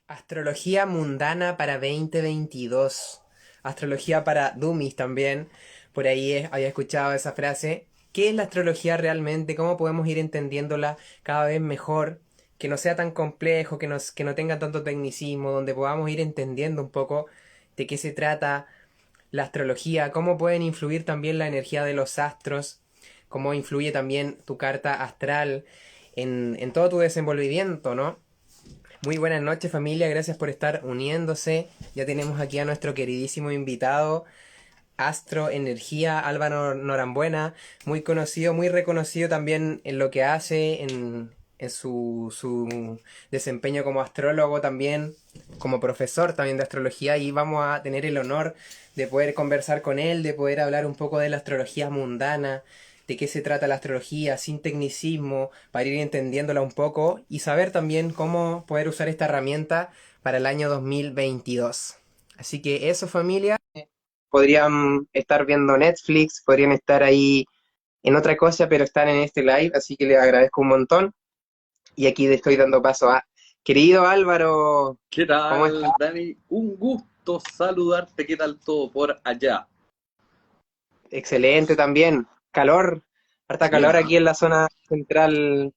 Astrología mundana para 2022. Astrología para dummies también. Por ahí había escuchado esa frase. ¿Qué es la astrología realmente? ¿Cómo podemos ir entendiéndola cada vez mejor? Que no sea tan complejo, que no tenga tanto tecnicismo, donde podamos ir entendiendo un poco de qué se trata la astrología, cómo pueden influir también la energía de los astros, cómo influye también tu carta astral en todo tu desenvolvimiento, ¿no? Muy buenas noches familia, gracias por estar uniéndose. Ya tenemos aquí a nuestro queridísimo invitado, Astro Energía, Álvaro Norambuena, muy conocido, muy reconocido también en lo que hace, en su desempeño como astrólogo también, como profesor también de astrología, y vamos a tener el honor de poder conversar con él, de poder hablar un poco de la astrología mundana, de qué se trata la astrología, sin tecnicismo, para ir entendiéndola un poco y saber también cómo poder usar esta herramienta para el año 2022. Así que eso familia, podrían estar viendo Netflix, podrían estar ahí en otra cosa, pero están en este live, así que les agradezco un montón. Y aquí le estoy dando paso a querido Álvaro, ¿Qué ¿cómo estás? tal, Dani? Un gusto saludarte. ¿Qué tal todo por allá? Excelente también. Calor, harta Sí, calor aquí ¿no? en la zona central.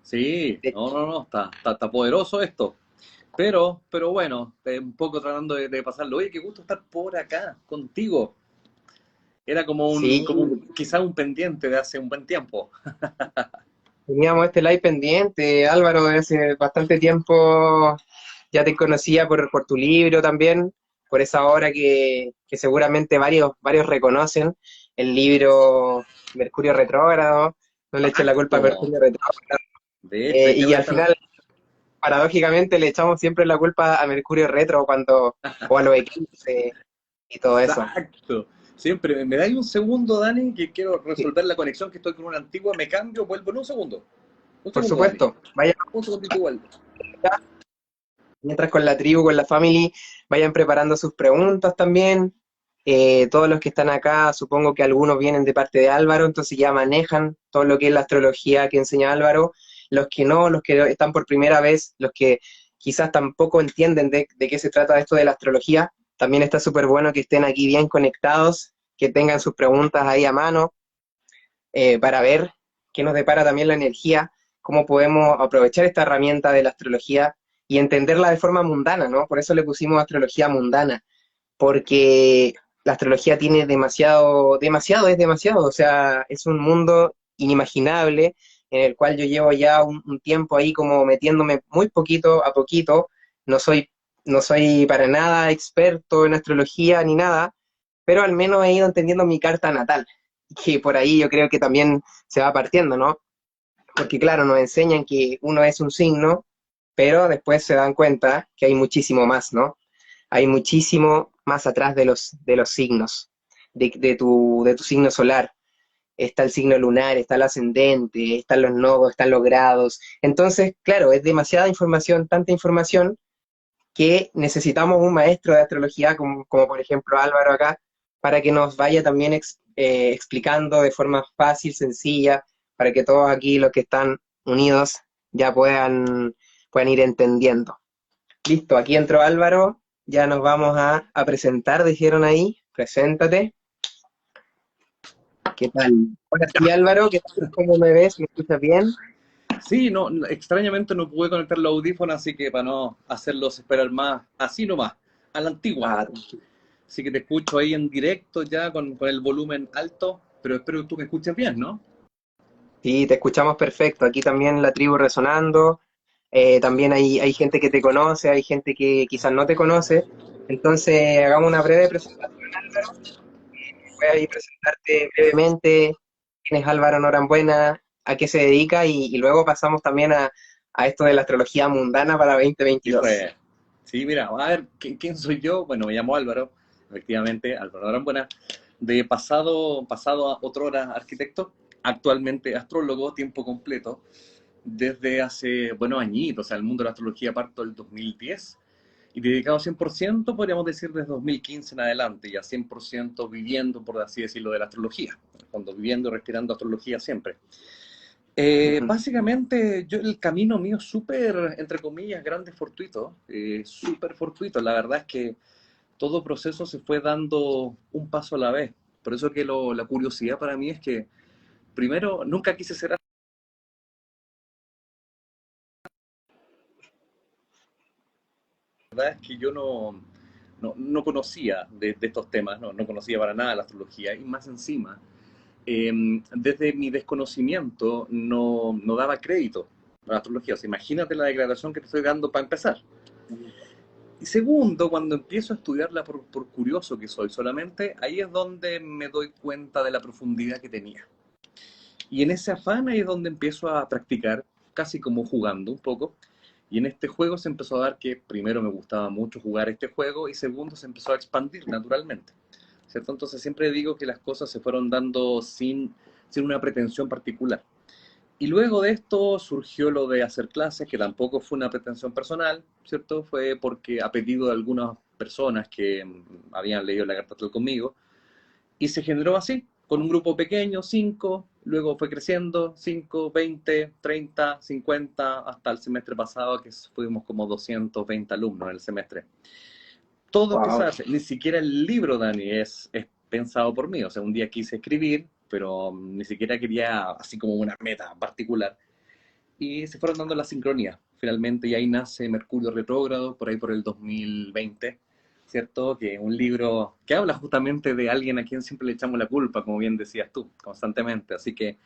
Sí, De... no, está poderoso esto. Pero bueno, un poco tratando de pasarlo. Oye, qué gusto estar por acá contigo. Era Sí, quizá un pendiente de hace un buen tiempo. teníamos este live pendiente. Álvaro, desde hace bastante tiempo ya te conocía por tu libro también, por esa obra que seguramente varios reconocen, el libro Mercurio Retrógrado, no le echen la culpa a Exacto. Mercurio Retrógrado. De hecho, ahí Y tengo al esta. final, paradójicamente, le echamos siempre la culpa a Mercurio Retro o a los eclipses y todo eso. Exacto. Siempre, ¿me dais un segundo, Dani? Que quiero resolver la conexión, que estoy con una antigua, me cambio, vuelvo en un segundo. Un Por segundo, Dani. supuesto, vaya Un segundito igual. mientras con la tribu, con la family, vayan preparando sus preguntas también. Todos los que están acá, supongo que algunos vienen de parte de Álvaro, entonces ya manejan todo lo que es la astrología que enseña Álvaro. Los que no, los que están por primera vez, los que quizás tampoco entienden de qué se trata esto de la astrología, también está súper bueno que estén aquí bien conectados, que tengan sus preguntas ahí a mano, para ver qué nos depara también la energía, cómo podemos aprovechar esta herramienta de la astrología y entenderla de forma mundana, ¿no? Por eso le pusimos astrología mundana, porque la astrología tiene es demasiado, o sea, es un mundo inimaginable en el cual yo llevo ya un tiempo ahí como metiéndome muy poquito a poquito, no soy, no soy para nada experto en astrología ni nada, pero al menos he ido entendiendo mi carta natal, que por ahí yo creo que también se va partiendo, ¿no? Porque claro, nos enseñan que uno es un signo, pero después se dan cuenta que hay muchísimo más, ¿no? Hay muchísimo más atrás de los signos, de tu signo solar. Está el signo lunar, está el ascendente, están los nodos, están los grados. Entonces, claro, es demasiada información, tanta información, que necesitamos un maestro de astrología, como por ejemplo Álvaro acá, para que nos vaya también explicando de forma fácil, sencilla, para que todos aquí los que están unidos ya puedan ir entendiendo. Listo, aquí entró Álvaro, ya nos vamos a presentar, dijeron ahí, preséntate. ¿Qué tal? Ahora sí, Álvaro, ¿qué tal? ¿Cómo me ves? ¿Me escuchas bien? Sí, no, extrañamente no pude conectar los audífonos, así que para no hacerlos esperar más, así nomás, a la antigua. Ah, Así que te escucho ahí en directo ya con el volumen alto, pero espero que tú me escuches bien, ¿no? sí, te escuchamos perfecto. Aquí también la tribu resonando. También hay gente que te conoce, hay gente que quizás no te conoce. Entonces, hagamos una breve presentación, Álvaro. Voy a ir presentarte brevemente quién es Álvaro Norambuena, a qué se dedica y luego pasamos también a esto de la astrología mundana para Y 2022. pues, sí, mira, a ver, ¿quién soy yo? Bueno, me llamo Álvaro, efectivamente, Álvaro Arambuena, de pasado a otrora arquitecto, actualmente astrólogo, tiempo completo, desde hace, bueno, añitos, o sea, el mundo de la astrología parto del 2010 y dedicado 100%, podríamos decir, desde 2015 en adelante, ya 100% viviendo, por así decirlo, de la astrología, cuando viviendo y respirando astrología siempre. Ujú. Básicamente, el camino mío es súper, entre comillas, grande, fortuito, súper fortuito. La verdad es que todo proceso se fue dando un paso a la vez. Por eso que la curiosidad para mí es que, primero, nunca quise ser. La verdad es que yo no conocía de estos temas, no conocía para nada la astrología, y más encima, desde mi desconocimiento no daba crédito a la astrología. O sea, imagínate la declaración que te estoy dando para empezar. Y segundo, cuando empiezo a estudiarla por curioso que soy solamente, ahí es donde me doy cuenta de la profundidad que tenía. Y en ese afán ahí es donde empiezo a practicar, casi como jugando un poco. Y en este juego se empezó a dar que primero me gustaba mucho jugar este juego y segundo se empezó a expandir naturalmente. ¿Cierto? Entonces siempre digo que las cosas se fueron dando sin una pretensión particular. Y luego de esto surgió lo de hacer clases, que tampoco fue una pretensión personal, ¿cierto? Fue porque a pedido de algunas personas que habían leído la carta astral conmigo, y se generó así, con un grupo pequeño, 5, luego fue creciendo, 5, 20, 30, 50, hasta el semestre pasado, que fuimos como 220 alumnos en el semestre. Todo empieza a Wow. darse, ni siquiera el libro, Dani, es pensado por mí, o sea, un día quise escribir, pero ni siquiera quería así como una meta particular, y se fueron dando las sincronías. Finalmente, y ahí nace Mercurio retrógrado, por ahí por el 2020, ¿cierto? Que es un libro que habla justamente de alguien a quien siempre le echamos la culpa, como bien decías tú, constantemente. Así que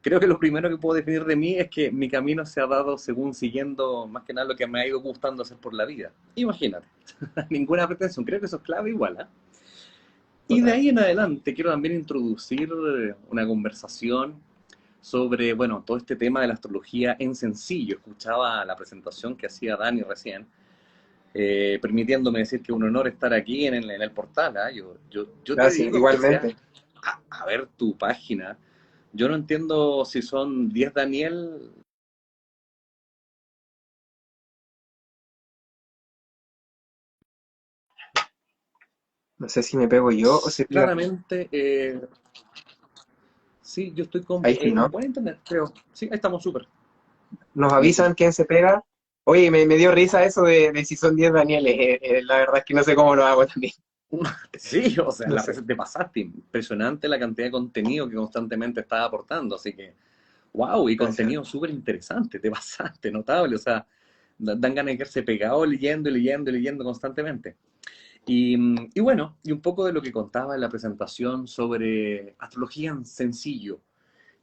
creo que lo primero que puedo definir de mí es que mi camino se ha dado según siguiendo más que nada lo que me ha ido gustando hacer por la vida. Imagínate, ninguna pretensión, creo que eso es clave igual, ¿eh? Y de Total. ahí en adelante quiero también introducir una conversación sobre, bueno, todo este tema de la astrología en sencillo. Escuchaba la presentación que hacía Dani recién, permitiéndome decir que un honor estar aquí en el portal. ¿Ah? Yo te Gracias, digo, empecé igualmente. a ver tu página. Yo no entiendo si son 10 Daniel. No sé si me pego yo o se pega. Claramente, sí, yo estoy Ahí sí, ¿no? con buen internet, creo. Sí, ahí estamos súper. Nos Me decís. avisan quién se pega. Oye, me dio risa eso de si son 10 Danieles. La verdad es que no sé cómo lo hago también. Sí, o sea, No sé. te pasaste. Impresionante la cantidad de contenido que constantemente estás aportando. Así que, wow, y Gracias. contenido súper interesante, te pasaste, notable. O sea, dan ganas de quedarse pegado leyendo y leyendo y leyendo constantemente. Y bueno, y un poco de lo que contaba en la presentación sobre astrología en sencillo.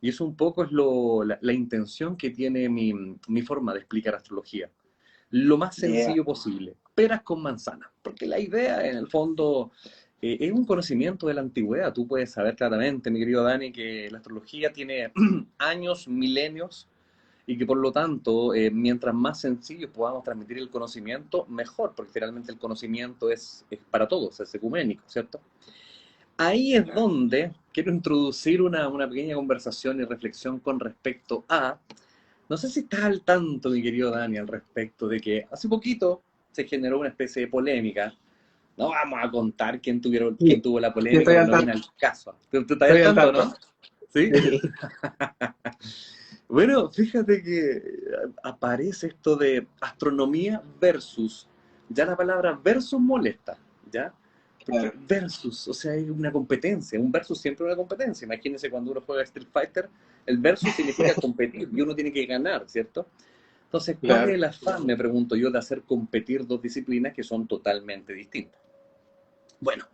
Y eso un poco es la intención que tiene mi forma de explicar astrología. Lo más Yeah. sencillo posible, peras con manzanas, porque la idea en el fondo es un conocimiento de la antigüedad. Tú puedes saber claramente, mi querido Dani, que la astrología tiene años, milenios, y que por lo tanto, mientras más sencillo podamos transmitir el conocimiento, mejor, porque finalmente el conocimiento es para todos, es ecuménico, ¿cierto? Ahí es donde quiero introducir una pequeña conversación y reflexión con respecto a, no sé si estás al tanto, mi querido Dani, al respecto de que hace poquito se generó una especie de polémica. No vamos a contar quién Sí, tuvo la sí, polémica, estoy porque al no viene tanto. al caso. ¿Tú estás al Estoy al tanto, tanto. no? ¿Sí? Sí. Bueno, fíjate que aparece esto de astronomía versus. Ya la palabra versus molesta, ¿ya? Porque Claro. versus, o sea, hay una competencia. Un versus siempre es una competencia. Imagínense cuando uno juega Street Fighter, el versus significa competir y uno tiene que ganar, ¿cierto? Entonces, ¿cuál es Claro. el afán, me pregunto yo, de hacer competir dos disciplinas que son totalmente distintas? Bueno,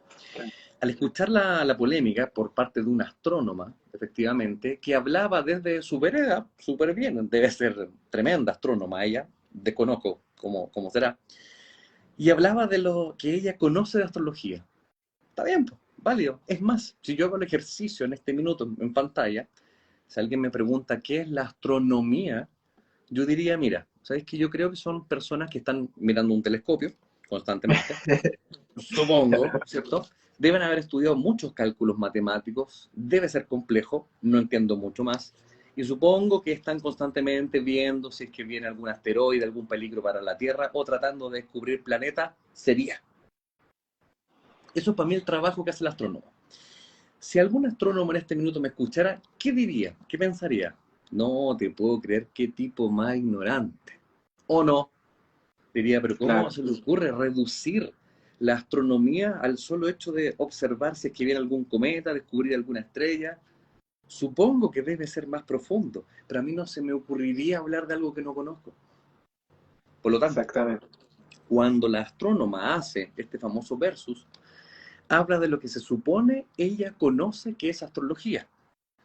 al escuchar la polémica por parte de una astrónoma, efectivamente, que hablaba desde su vereda, súper bien, debe ser tremenda astrónoma ella, desconozco cómo será, y hablaba de lo que ella conoce de astrología. Está bien, pues, válido. Es más, si yo hago el ejercicio en este minuto en pantalla, si alguien me pregunta qué es la astronomía, yo diría, mira, ¿sabes qué? Yo creo que son personas que están mirando un telescopio constantemente, supongo, ¿cierto? Deben haber estudiado muchos cálculos matemáticos, debe ser complejo, no entiendo mucho más, y supongo que están constantemente viendo si es que viene algún asteroide, algún peligro para la Tierra, o tratando de descubrir planeta, sería. Eso es para mí el trabajo que hace el astrónomo. Si algún astrónomo en este minuto me escuchara, ¿qué diría? ¿Qué pensaría? No te puedo creer qué tipo más ignorante. ¿O no? Diría, pero ¿cómo Claro, se le ocurre reducir la astronomía al solo hecho de observar si es que viene algún cometa, descubrir alguna estrella? Supongo que debe ser más profundo, pero a mí no se me ocurriría hablar de algo que no conozco. Por lo tanto, exactamente. cuando la astrónoma hace este famoso versus, habla de lo que se supone ella conoce que es astrología.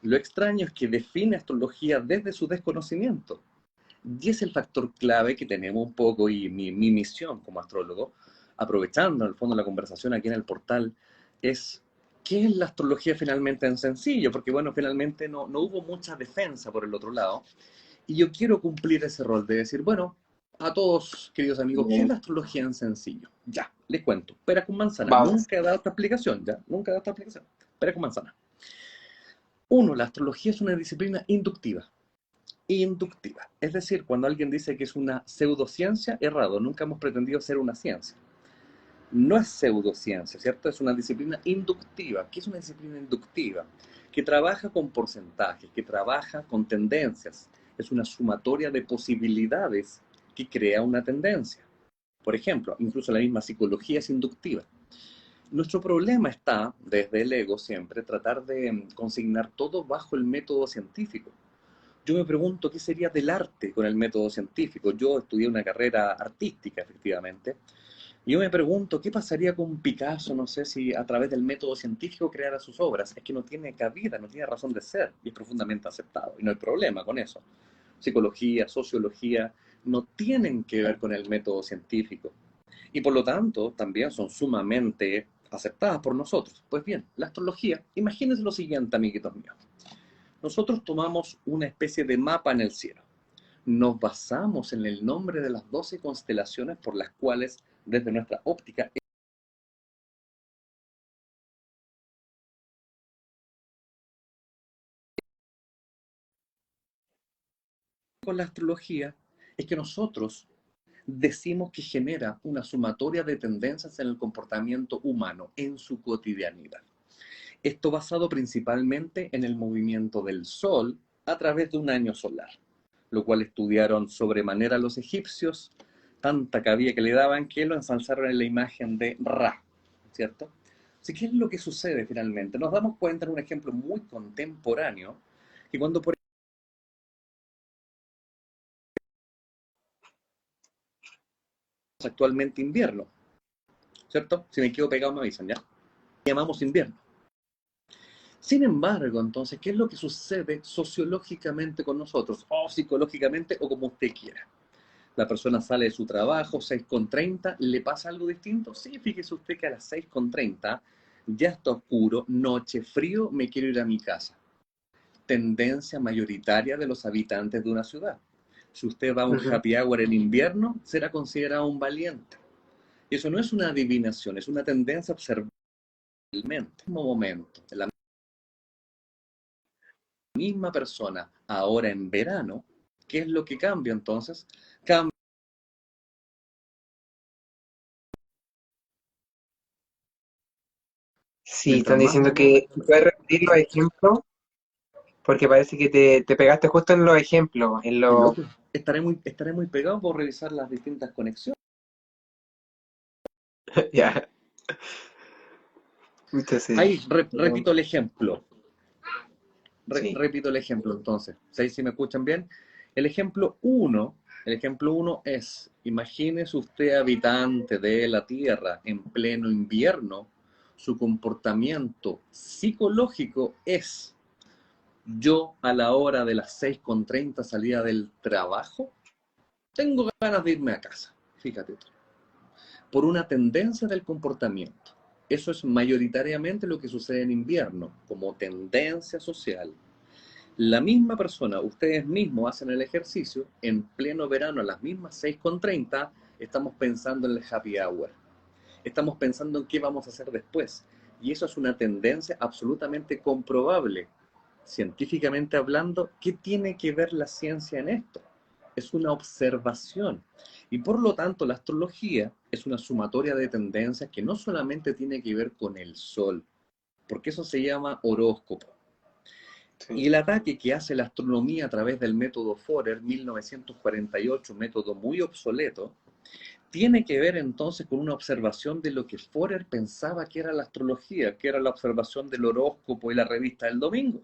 Lo extraño es que define astrología desde su desconocimiento. Y es el factor clave que tenemos un poco, y mi misión como astrólogo, aprovechando en el fondo la conversación aquí en el portal, es qué es la astrología finalmente en sencillo, porque bueno, finalmente no hubo mucha defensa por el otro lado, y yo quiero cumplir ese rol de decir, bueno, a todos, queridos amigos, ¿qué es Bien. la astrología en sencillo? Ya, les cuento. Pera con manzana. Vamos. Nunca he dado esta explicación, ya. Nunca he dado esta explicación. Pera con manzana. Uno, la astrología es una disciplina inductiva. Inductiva. Es decir, cuando alguien dice que es una pseudociencia, errado. Nunca hemos pretendido ser una ciencia. No es pseudociencia, ¿cierto? Es una disciplina inductiva. ¿Qué es una disciplina inductiva? Que trabaja con porcentajes, que trabaja con tendencias. Es una sumatoria de posibilidades que crea una tendencia. Por ejemplo, incluso la misma psicología es inductiva. Nuestro problema está, desde el ego siempre, tratar de consignar todo bajo el método científico. Yo me pregunto qué sería del arte con el método científico. Yo estudié una carrera artística, efectivamente, y yo me pregunto, ¿qué pasaría con Picasso, no sé, si a través del método científico creara sus obras? Es que no tiene cabida, no tiene razón de ser, y es profundamente aceptado, y no hay problema con eso. Psicología, sociología, no tienen que ver con el método científico, y por lo tanto también son sumamente aceptadas por nosotros. Pues bien, la astrología, imagínense lo siguiente, amiguitos míos. Nosotros tomamos una especie de mapa en el cielo. Nos basamos en el nombre de las 12 constelaciones por las cuales, desde nuestra óptica, con la astrología, es que nosotros decimos que genera una sumatoria de tendencias en el comportamiento humano, en su cotidianidad. Esto basado principalmente en el movimiento del Sol a través de un año solar, lo cual estudiaron sobremanera los egipcios, tanta cabida que le daban que lo ensalzaron en la imagen de Ra, ¿cierto? Así que, ¿qué es lo que sucede finalmente? Nos damos cuenta en un ejemplo muy contemporáneo, que cuando por ejemplo actualmente invierno, ¿cierto? Si me quedo pegado me avisan, ¿ya? Llamamos invierno. Sin embargo, entonces, ¿qué es lo que sucede sociológicamente con nosotros? O psicológicamente, o como usted quiera. La persona sale de su trabajo, 6:30, ¿le pasa algo distinto? Sí, fíjese usted que a las 6:30 ya está oscuro, noche, frío, me quiero ir a mi casa. Tendencia mayoritaria de los habitantes de una ciudad. Si usted va a un Ujú. happy hour en invierno, será considerado un valiente. Y eso no es una adivinación, es una tendencia observable en el mismo momento. La misma persona, ahora en verano, ¿qué es lo que cambia entonces? Cambia Sí, mientras están más diciendo vamos. que puedes repetir los ejemplos porque parece que te pegaste justo en los ejemplos, en Qué los... loco. Estaré muy pegado por revisar las distintas conexiones. Ya, entonces, Ahí repito el ejemplo. sí. Repito el ejemplo entonces. ¿Sí? Si me escuchan bien. El ejemplo uno es, imagínese usted habitante de la Tierra en pleno invierno, su comportamiento psicológico es, yo a la hora de las 6:30 salida del trabajo, tengo ganas de irme a casa. Fíjate tú. Por una tendencia del comportamiento. Eso es mayoritariamente lo que sucede en invierno, como tendencia social. La misma persona, ustedes mismos hacen el ejercicio, en pleno verano a las mismas 6:30, estamos pensando en el happy hour. Estamos pensando en qué vamos a hacer después. Y eso es una tendencia absolutamente comprobable. Científicamente hablando, ¿qué tiene que ver la ciencia en esto? Es una observación. Y por lo tanto, la astrología es una sumatoria de tendencias que no solamente tiene que ver con el sol, porque eso se llama horóscopo. Y Sí, el ataque que hace la astronomía a través del método Forer, 1948, método muy obsoleto, tiene que ver entonces con una observación de lo que Forer pensaba que era la astrología, que era la observación del horóscopo y la revista del domingo.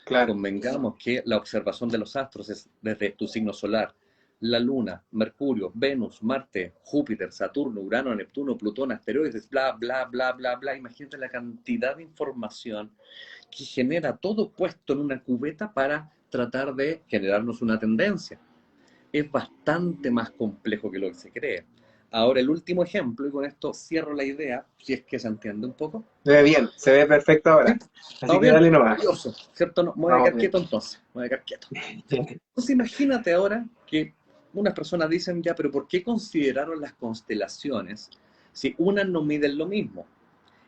claro. Convengamos que la observación de los astros es desde tu signo solar, la Luna, Mercurio, Venus, Marte, Júpiter, Saturno, Urano, Neptuno, Plutón, asteroides, bla, bla, bla, bla, bla. Imagínate la cantidad de información que genera todo puesto en una cubeta para tratar de generarnos una tendencia. Es bastante más complejo que lo que se cree. Ahora, el último ejemplo, y con esto cierro la idea, si es que se entiende un poco. Se ve bien, se ve perfecto ¿Sí? ahora. Así ¿Estamos que bien? dale nomás. Maravilloso, ¿cierto? No, me voy a Vamos quedar bien. quieto entonces, me voy a quedar quieto. Entonces imagínate ahora que unas personas dicen, ya, pero ¿por qué consideraron las constelaciones si unas no miden lo mismo?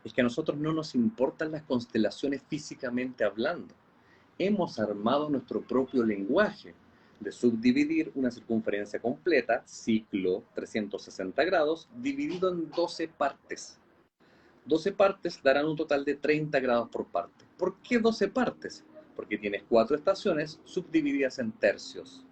Es que a nosotros no nos importan las constelaciones físicamente hablando. Hemos armado nuestro propio lenguaje de subdividir una circunferencia completa, ciclo 360 grados, dividido en 12 partes. 12 partes darán un total de 30 grados por parte. ¿Por qué 12 partes? Porque tienes 4 estaciones subdivididas en tercios.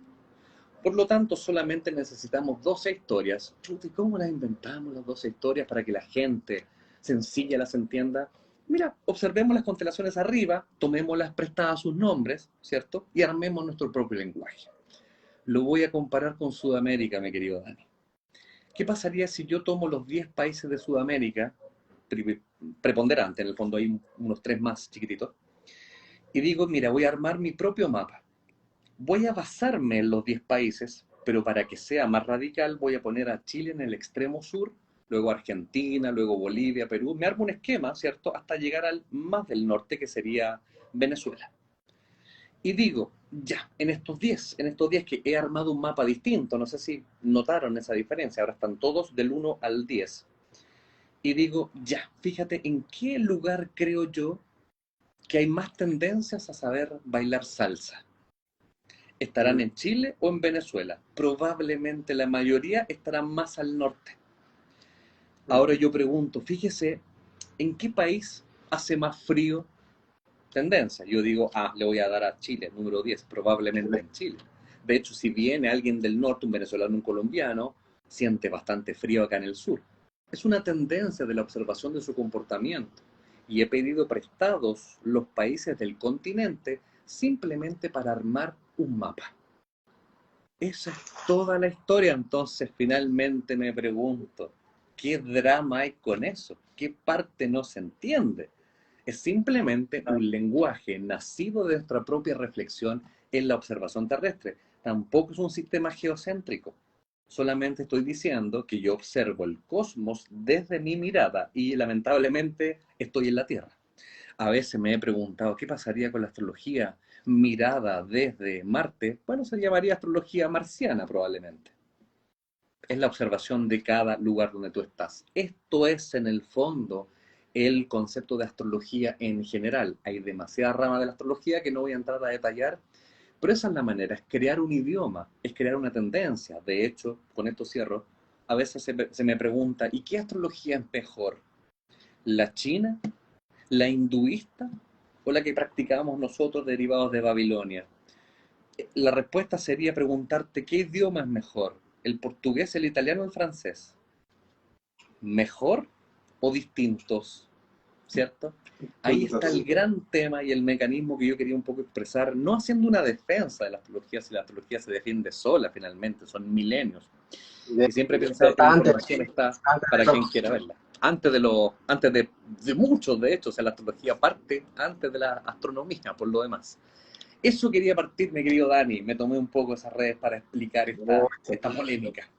Por lo tanto, solamente necesitamos 12 historias. ¿Y cómo las inventamos las 12 historias para que la gente sencilla las entienda? Mira, observemos las constelaciones arriba, tomémoslas prestadas sus nombres, ¿cierto? Y armemos nuestro propio lenguaje. Lo voy a comparar con Sudamérica, mi querido Dani. ¿Qué pasaría si yo tomo los 10 países de Sudamérica, preponderante, en el fondo hay unos 3 más chiquititos, y digo, mira, voy a armar mi propio mapa? Voy a basarme en los 10 países, pero para que sea más radical voy a poner a Chile en el extremo sur, luego Argentina, luego Bolivia, Perú. Me armo un esquema, ¿cierto? Hasta llegar al más del norte, que sería Venezuela. Y digo, ya, en estos 10 que he armado un mapa distinto, no sé si notaron esa diferencia, ahora están todos del 1 al 10. Y digo, ya, fíjate en qué lugar creo yo que hay más tendencias a saber bailar salsa. ¿Estarán Mm, en Chile o en Venezuela? Probablemente la mayoría estarán más al norte. mm. Ahora yo pregunto, fíjese, ¿en qué país hace más frío? Tendencia. Yo digo, le voy a dar a Chile, número 10, probablemente en Chile. De hecho, si viene alguien del norte, un venezolano, un colombiano, siente bastante frío acá en el sur. Es una tendencia de la observación de su comportamiento. Y he pedido prestados los países del continente simplemente para armar un mapa. Esa es toda la historia. Entonces, finalmente me pregunto, ¿qué drama hay con eso? ¿Qué parte no se entiende? Es simplemente un lenguaje nacido de nuestra propia reflexión en la observación terrestre. Tampoco es un sistema geocéntrico. Solamente estoy diciendo que yo observo el cosmos desde mi mirada y lamentablemente estoy en la Tierra. A veces me he preguntado qué pasaría con la astrología mirada desde Marte. Bueno, se llamaría astrología marciana probablemente. Es la observación de cada lugar donde tú estás. Esto es en el fondo el concepto de astrología en general. Hay demasiada rama de la astrología que no voy a entrar a detallar, pero esa es la manera, es crear un idioma, es crear una tendencia. De hecho, con esto cierro, a veces se me pregunta, ¿y qué astrología es mejor? ¿La china, la hinduista o la que practicamos nosotros derivados de Babilonia? La respuesta sería preguntarte qué idioma es mejor, el portugués, el italiano o el francés. ¿Mejor o distintos? ¿Cierto? Ahí está el Juntos. gran tema y el mecanismo que yo quería un poco expresar, no haciendo una defensa de la astrología, si la astrología se defiende sola finalmente, son milenios. Y siempre he pensado que la Antes, información está antes para de quien quiera verla. Antes de muchos, de hecho, o sea, la astrología parte antes de la astronomía, por lo demás. Eso quería partir, mi querido Dani. Me tomé un poco esas redes para explicar los... esta polémica.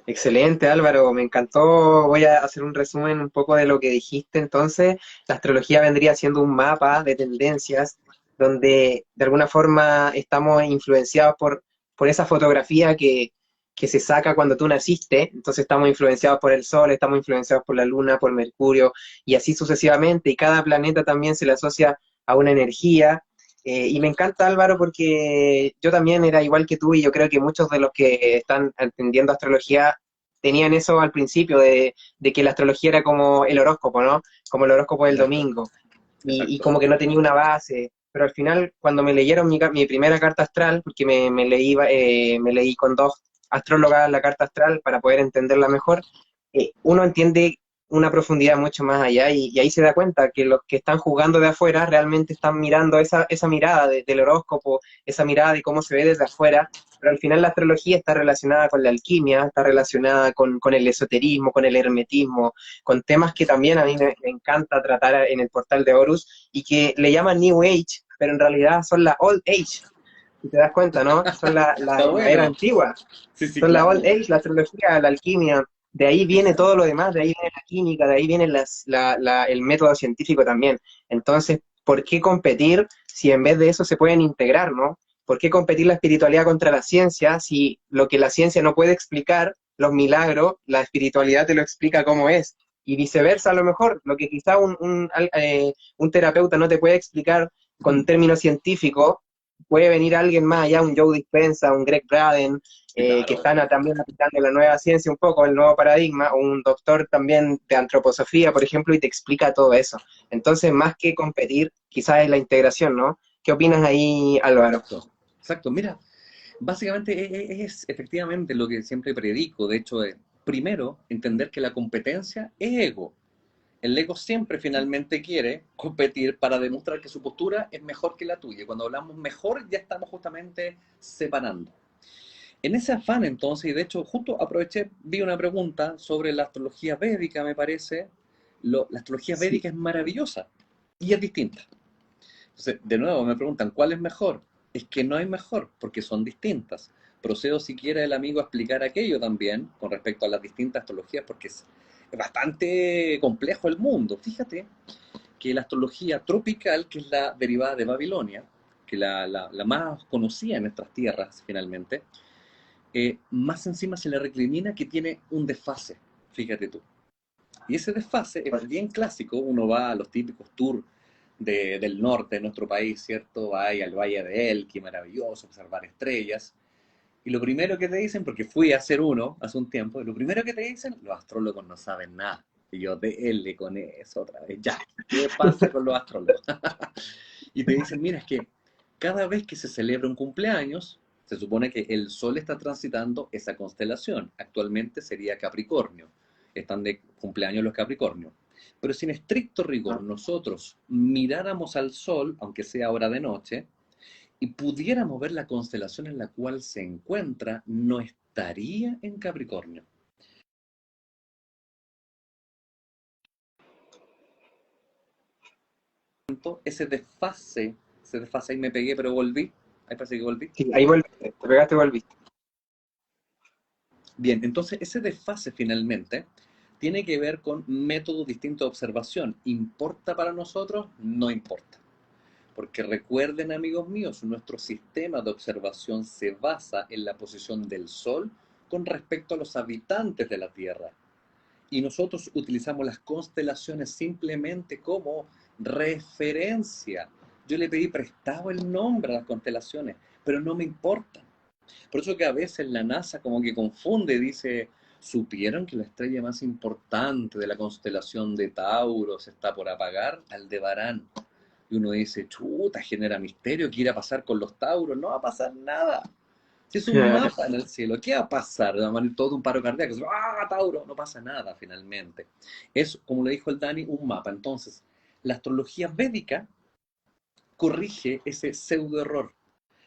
Excelente, Álvaro, me encantó. Voy a hacer un resumen un poco de lo que dijiste. Entonces, la astrología vendría siendo un mapa de tendencias donde de alguna forma estamos influenciados por esa fotografía que se saca cuando tú naciste. Entonces, estamos influenciados por el Sol, estamos influenciados por la Luna, por Mercurio y así sucesivamente. Y cada planeta también se le asocia a una energía. Y me encanta Álvaro porque yo también era igual que tú y yo creo que muchos de los que están entendiendo astrología tenían eso al principio de que la astrología era como el horóscopo, ¿no? Como el horóscopo del Exacto, domingo y exacto. como que no tenía una base. pero al final, cuando me leyeron mi primera carta astral, porque me leí con dos astrólogas la carta astral para poder entenderla mejor, uno entiende una profundidad mucho más allá y ahí se da cuenta que los que están jugando de afuera realmente están mirando esa mirada del horóscopo, esa mirada de cómo se ve desde afuera, pero al final la astrología está relacionada con la alquimia, está relacionada con el esoterismo, con el hermetismo, con temas que también a mí me encanta tratar en el portal de Horus y que le llaman New Age, pero en realidad son la Old Age, si te das cuenta, ¿no? Son Está la era bueno. antigua, Sí, sí, son la Old claro. Age, la astrología, la alquimia, de ahí viene todo lo demás, de ahí viene la química, de ahí viene el método científico también. Entonces, ¿por qué competir si en vez de eso se pueden integrar, ¿no? ¿Por qué competir la espiritualidad contra la ciencia si lo que la ciencia no puede explicar, los milagros, la espiritualidad te lo explica como es? Y viceversa, a lo mejor, lo que quizá un terapeuta no te puede explicar con términos científicos, puede venir alguien más allá, un Joe Dispenza, un Greg Braden, Sí, que claro. están también aplicando la nueva ciencia un poco, el nuevo paradigma, o un doctor también de antroposofía, por ejemplo, y te explica todo eso. Entonces, más que competir, quizás es la integración, ¿no? ¿Qué opinas ahí, Álvaro? Exacto. Exacto. Mira, básicamente es efectivamente lo que siempre predico. De hecho, primero, entender que la competencia es ego. El ego siempre finalmente quiere competir para demostrar que su postura es mejor que la tuya. Cuando hablamos mejor, ya estamos justamente separando. En ese afán entonces, y de hecho justo aproveché, vi una pregunta sobre la astrología védica, me parece. La astrología Sí. védica es maravillosa y es distinta. Entonces, de nuevo me preguntan, ¿cuál es mejor? Es que no hay mejor, porque son distintas. Procedo si quiere el amigo a explicar aquello también con respecto a las distintas astrologías, porque es bastante complejo el mundo. Fíjate que la astrología tropical, que es la derivada de Babilonia, que la más conocida en nuestras tierras finalmente, más encima se le recrimina que tiene un desfase, fíjate tú. Y ese desfase es bien clásico, uno va a los típicos tours del norte de nuestro país, ¿cierto? Va ahí al Valle de Elqui, maravilloso, observar estrellas. Y lo primero que te dicen, porque fui a hacer uno hace un tiempo, lo primero que te dicen, los astrólogos no saben nada. Y yo, déle con eso otra vez, ya. ¿Qué pasa con los astrólogos? Y te dicen, mira, es que cada vez que se celebra un cumpleaños, se supone que el Sol está transitando esa constelación. Actualmente sería Capricornio. Están de cumpleaños los Capricornios. Pero si en estricto rigor nosotros miráramos al Sol, aunque sea hora de noche, y pudiéramos ver la constelación en la cual se encuentra, no estaría en Capricornio. Ese desfase ahí me pegué, pero volví. Ahí parece que volví. Sí, ahí volviste, te pegaste y volviste. Bien, entonces ese desfase finalmente tiene que ver con métodos distintos de observación. ¿Importa para nosotros? No importa. Porque recuerden, amigos míos, nuestro sistema de observación se basa en la posición del Sol con respecto a los habitantes de la Tierra. Y nosotros utilizamos las constelaciones simplemente como referencia. Yo le pedí prestado el nombre a las constelaciones, pero no me importa. Por eso que a veces la NASA como que confunde, dice, ¿supieron que la estrella más importante de la constelación de Tauro se está por apagar? Aldebarán. Y uno dice, chuta, genera misterio, ¿qué irá a pasar con los Tauros? No va a pasar nada. Si es un mapa en el cielo, ¿qué va a pasar? Va a morir todo un paro cardíaco. ¡Ah, Tauro! No pasa nada finalmente. Es, como le dijo el Dani, un mapa. Entonces, la astrología védica corrige ese pseudo error.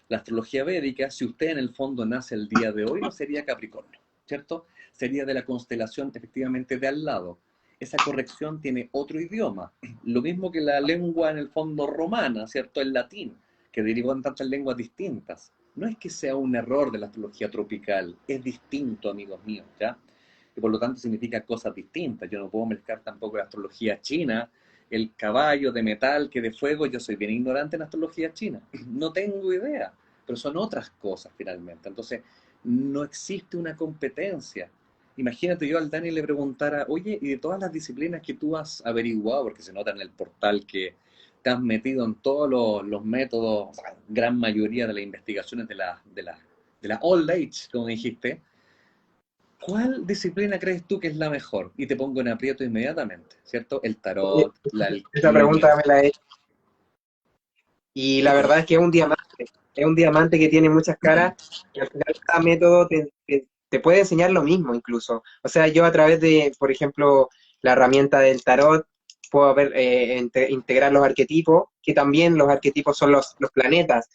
La astrología védica, si usted en el fondo nace el día de hoy, no sería Capricornio, ¿cierto? Sería de la constelación efectivamente de al lado. Esa corrección tiene otro idioma, lo mismo que la lengua en el fondo romana, ¿cierto? El latín, que derivó en tantas lenguas distintas. No es que sea un error de la astrología tropical, es distinto, amigos míos, ¿ya? Y por lo tanto significa cosas distintas. Yo no puedo mezclar tampoco la astrología china, el caballo de metal que de fuego. Yo soy bien ignorante en astrología china, no tengo idea, pero son otras cosas finalmente. Entonces, no existe una competencia. Imagínate yo al Dani le preguntara, oye, y de todas las disciplinas que tú has averiguado, porque se nota en el portal que te has metido en todos los métodos, o sea, gran mayoría de las investigaciones de la Old Age, como dijiste, ¿cuál disciplina crees tú que es la mejor? Y te pongo en aprieto inmediatamente, ¿cierto? El tarot, la Esa alquimia. pregunta me la he hecho. Y ¿Qué la cosa? verdad es un diamante que tiene muchas caras y al final cada método te puede enseñar lo mismo incluso. O sea, yo a través de, por ejemplo, la herramienta del tarot, puedo ver, integrar los arquetipos, que también los arquetipos son los planetas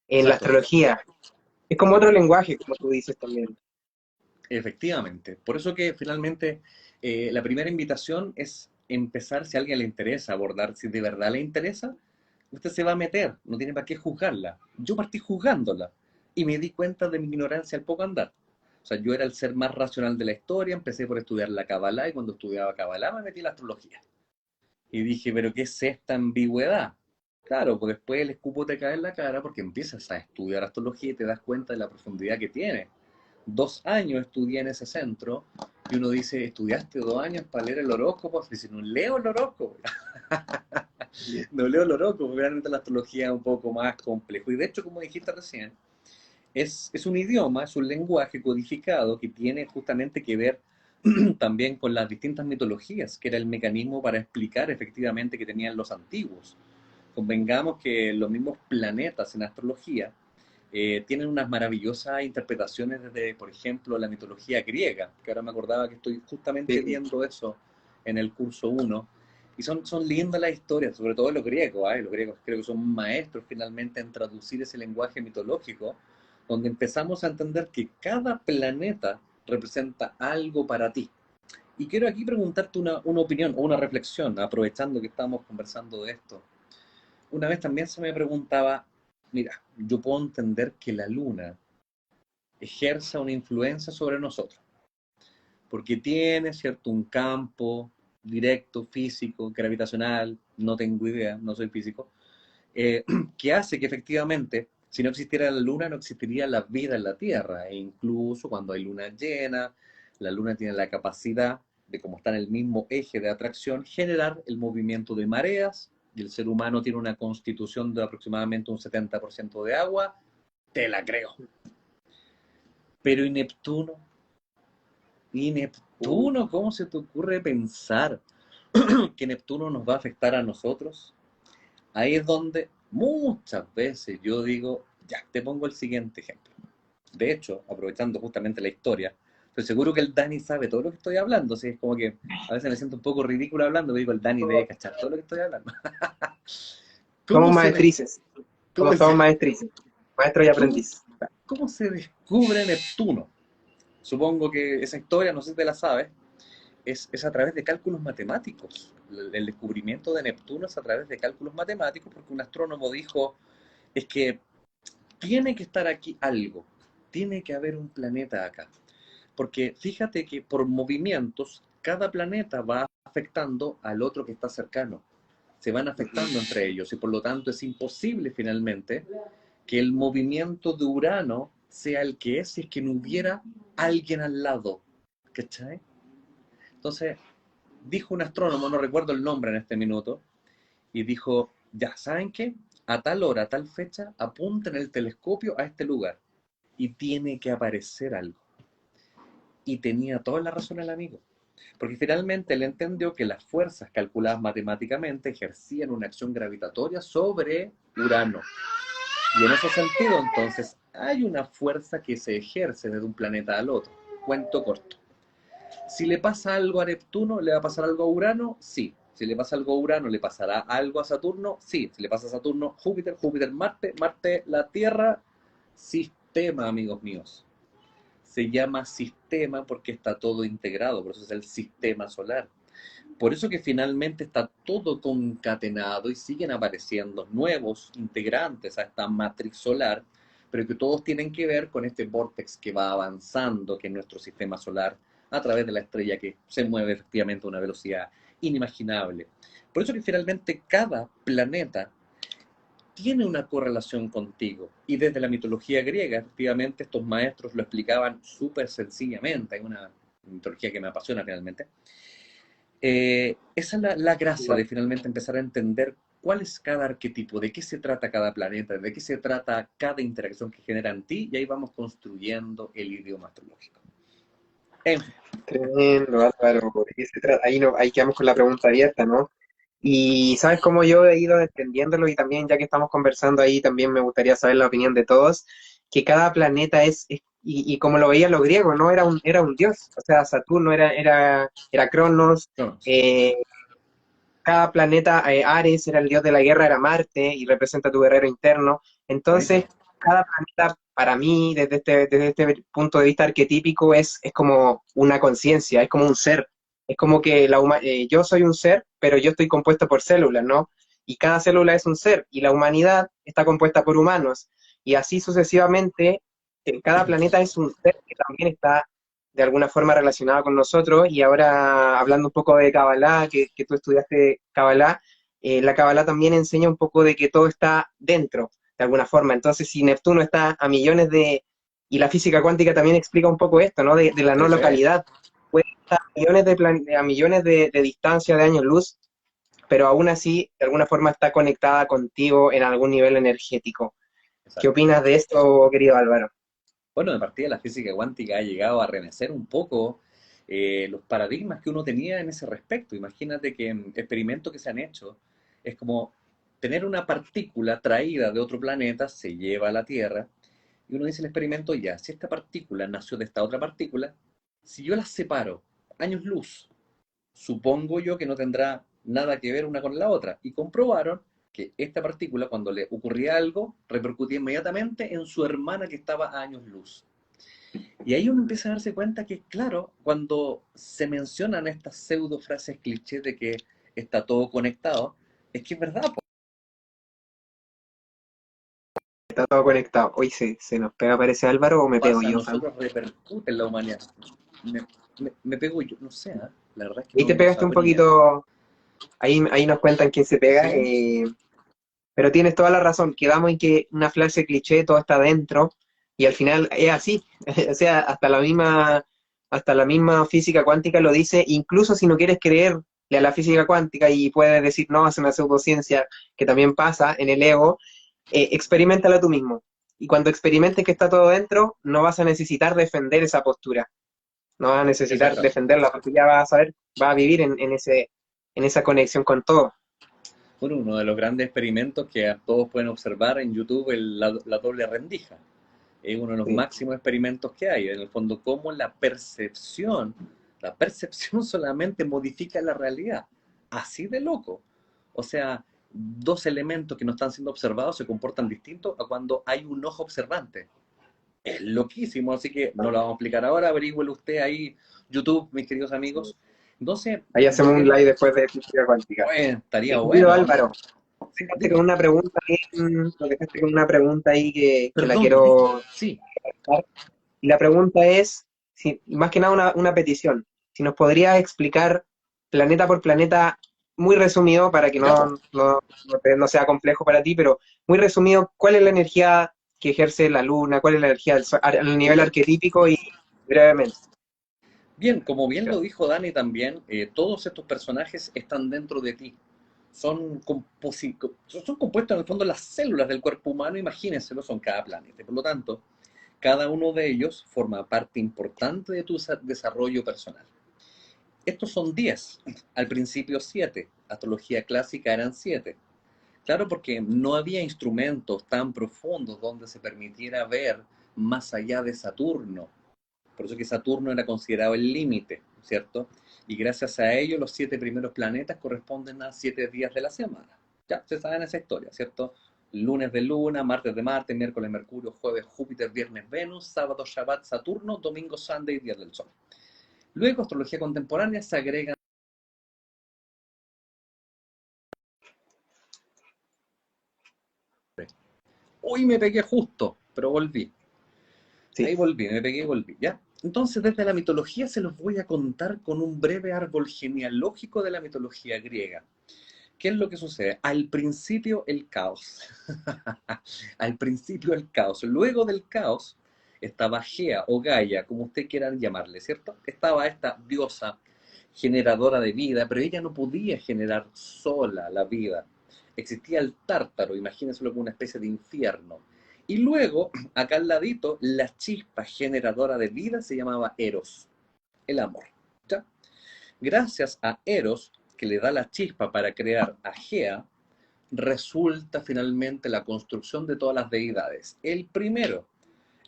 en la Exacto. astrología. Es como otro lenguaje, como tú dices también. Efectivamente. Por eso que finalmente la primera invitación es empezar, si a alguien le interesa abordar, si de verdad le interesa, usted se va a meter, no tiene para qué juzgarla. Yo partí juzgándola y me di cuenta de mi ignorancia al poco andar. O sea, yo era el ser más racional de la historia, empecé por estudiar la Kabbalah y cuando estudiaba Kabbalah me metí en la astrología. Y dije, pero ¿qué es esta ambigüedad? Claro, pues después el escupo te cae en la cara porque empiezas a estudiar astrología y te das cuenta de la profundidad que tiene. 2 años estudié en ese centro y uno dice, ¿estudiaste 2 años para leer el horóscopo? Dice, no leo el horóscopo, no leo el horóscopo, realmente la astrología es un poco más complejo. Y de hecho, como dijiste recién, es un idioma, es un lenguaje codificado que tiene justamente que ver también con las distintas mitologías, que era el mecanismo para explicar efectivamente que tenían los antiguos. Convengamos que los mismos planetas en astrología tienen unas maravillosas interpretaciones desde, por ejemplo, la mitología griega, que ahora me acordaba que estoy justamente Sí. viendo eso en el curso uno. Y son lindas las historias, sobre todo los griegos, ¿eh? Los griegos creo que son maestros finalmente en traducir ese lenguaje mitológico, donde empezamos a entender que cada planeta representa algo para ti. Y quiero aquí preguntarte una opinión o una reflexión, aprovechando que estamos conversando de esto. Una vez también se me preguntaba, mira, yo puedo entender que la luna ejerza una influencia sobre nosotros, porque tiene, ¿cierto?, un campo directo, físico, gravitacional, no tengo idea, no soy físico, que hace que efectivamente, si no existiera la luna, no existiría la vida en la Tierra, e incluso cuando hay luna llena, la luna tiene la capacidad de, como está en el mismo eje de atracción, generar el movimiento de mareas, y el ser humano tiene una constitución de aproximadamente un 70% de agua, te la creo. Pero ¿y Neptuno? ¿Y Uh, Neptuno? ¿Cómo se te ocurre pensar que Neptuno nos va a afectar a nosotros? Ahí es donde muchas veces yo digo, ya, te pongo el siguiente ejemplo. De hecho, aprovechando justamente la historia, estoy seguro que el Dani sabe todo lo que estoy hablando, así es como que a veces me siento un poco ridículo hablando, pero digo, el Dani debe cachar todo lo que estoy hablando. somos ¿Cómo se, des- maestrices, cómo, somos maestrices, maestro y cómo, aprendiz. cómo se descubre Neptuno? Supongo que esa historia, no sé si te la sabes, es a través de cálculos matemáticos. El descubrimiento de Neptuno es a través de cálculos matemáticos porque un astrónomo dijo, es que tiene que estar aquí algo, tiene que haber un planeta acá. Porque fíjate que por movimientos, cada planeta va afectando al otro que está cercano. Se van Ujú. afectando entre ellos y por lo tanto es imposible finalmente que el movimiento de Urano sea el que es si es que no hubiera alguien al lado. ¿Cachai? Entonces, dijo un astrónomo, no recuerdo el nombre en este minuto, y dijo, ya, ¿saben qué? A tal hora, a tal fecha, apunten el telescopio a este lugar y tiene que aparecer algo. Y tenía toda la razón el amigo, porque finalmente él entendió que las fuerzas calculadas matemáticamente ejercían una acción gravitatoria sobre Urano. Y en ese sentido, entonces, hay una fuerza que se ejerce desde un planeta al otro. Cuento corto. Si le pasa algo a Neptuno, ¿le va a pasar algo a Urano? Sí. Si le pasa algo a Urano, ¿le pasará algo a Saturno? Sí. Si le pasa a Saturno, Júpiter, Júpiter, Marte, Marte, la Tierra. Sistema, amigos míos. Se llama sistema porque está todo integrado, por eso es el sistema solar. Por eso que finalmente está todo concatenado y siguen apareciendo nuevos integrantes a esta matriz solar, pero que todos tienen que ver con este vortex que va avanzando, que es nuestro sistema solar, a través de la estrella que se mueve efectivamente a una velocidad inimaginable. Por eso que finalmente cada planeta tiene una correlación contigo. Y desde la mitología griega, efectivamente, estos maestros lo explicaban súper sencillamente. Hay una mitología que me apasiona finalmente, esa es la gracia Igual. de finalmente empezar a entender cuál es cada arquetipo, de qué se trata cada planeta, de qué se trata cada interacción que genera en ti, y ahí vamos construyendo el idioma astrológico. En fin, Tremendo, Álvaro. ¿De qué se trata? Ahí, no, ahí quedamos con la pregunta abierta, ¿no? Y sabes cómo yo he ido entendiéndolo y también ya que estamos conversando ahí, también me gustaría saber la opinión de todos, que cada planeta y como lo veían los griegos, ¿no? Era un dios, o sea, Saturno era Cronos, Cronos. eh, cada planeta, Ares era el dios de la guerra, era Marte y representa tu guerrero interno. Entonces, Buenísimo. cada planeta, para mí, desde este punto de vista arquetípico, es como una conciencia, es como un ser. Es como que yo soy un ser, pero yo estoy compuesto por células, ¿no? Y cada célula es un ser, y la humanidad está compuesta por humanos. Y así sucesivamente, cada planeta es un ser que también está de alguna forma relacionado con nosotros. Y ahora, hablando un poco de Kabbalah, que tú estudiaste Kabbalah, la Kabbalah también enseña un poco de que todo está dentro, de alguna forma. Entonces, si Neptuno está a millones de... Y la física cuántica también explica un poco esto, ¿no? De la no Sí, sí. localidad. Puede estar a millones a millones de distancia de años luz, pero aún así, de alguna forma, está conectada contigo en algún nivel energético. ¿Qué Exacto. opinas de esto, querido Álvaro? Bueno, de partida la física cuántica ha llegado a remecer un poco los paradigmas que uno tenía en ese respecto. Imagínate que en experimentos que se han hecho es como tener una partícula traída de otro planeta, se lleva a la Tierra, y uno dice el experimento, ya, si esta partícula nació de esta otra partícula, si yo las separo años luz, supongo yo que no tendrá nada que ver una con la otra. Y comprobaron que esta partícula, cuando le ocurría algo, repercutía inmediatamente en su hermana que estaba a años luz. Y ahí uno empieza a darse cuenta que, claro, cuando se mencionan estas pseudo frases clichés de que está todo conectado, es que es verdad, po. Está todo conectado. Hoy se nos pega, parece Álvaro, o me pego Pasa a yo, Sam. nosotros, repercute en la humanidad. Me, me pego yo, no sé, ¿eh? La verdad es que Ahí te no pegaste un sabría. poquito, ahí nos cuentan quién se pega, ¿Sí? pero tienes toda la razón. Quedamos en que una frase cliché, todo está dentro, y al final es así. O sea, hasta la misma física cuántica lo dice, incluso si no quieres creerle a la física cuántica y puedes decir, no, es una pseudociencia, que también pasa en el ego, experimentala tú mismo. Y cuando experimentes que está todo dentro, no vas a necesitar defender esa postura, no vas a necesitar Exacto. defenderla, porque ya vas a saber, vas a vivir en esa conexión con todo. Bueno, uno de los grandes experimentos que todos pueden observar en YouTube es la doble rendija. Es uno de los Sí. máximos experimentos que hay. En el fondo, cómo la percepción solamente modifica la realidad. Así de loco. O sea, dos elementos que no están siendo observados se comportan distintos a cuando hay un ojo observante. Es loquísimo, así que no lo vamos a explicar ahora. Averígüelo usted ahí, YouTube, mis queridos amigos. Entonces, Ahí hacemos un live volviendo, después de física cuántica. bueno, estaría Querido bueno. Álvaro, Sí, dejaste con dime. una pregunta nos dejaste con una pregunta ahí que la Perdón, quiero sí. hacer. Y la pregunta es, más que nada una petición, si nos podrías explicar planeta por planeta, muy resumido, para que Ya, pues. no sea complejo para ti, pero muy resumido, ¿cuál es la energía que ejerce la luna? ¿Cuál es la energía del sol, a nivel arquetípico y brevemente? Bien, como bien lo dijo Dani también, todos estos personajes están dentro de ti. Son compuestos en el fondo las células del cuerpo humano, imagínenselo, son cada planeta. Por lo tanto, cada uno de ellos forma parte importante de tu desarrollo personal. Estos son 10, al principio 7. Astrología clásica eran 7. Claro, porque no había instrumentos tan profundos donde se permitiera ver más allá de Saturno. Por eso que Saturno era considerado el límite, ¿cierto? Y gracias a ello los 7 primeros planetas corresponden a 7 días de la semana. Ya, se saben esa historia, ¿cierto? Lunes de Luna, martes de Marte, miércoles Mercurio, jueves Júpiter, viernes Venus, sábado Shabbat Saturno, domingo Sunday, Día del Sol. Luego, astrología contemporánea se agrega... Uy, me pegué justo, pero volví. Sí. Ahí volví, me pegué y volví, ¿ya? Entonces, desde la mitología se los voy a contar con un breve árbol genealógico de la mitología griega. ¿Qué es lo que sucede? Al principio el caos. Al principio el caos. Luego del caos estaba Gea o Gaia, como usted quiera llamarle, ¿cierto? Estaba esta diosa generadora de vida, pero ella no podía generar sola la vida. Existía el tártaro, imagínenselo como una especie de infierno. Y luego, acá al ladito, la chispa generadora de vida se llamaba Eros, el amor. ¿Ya? Gracias a Eros que le da la chispa para crear a Gea, resulta finalmente la construcción de todas las deidades. El primero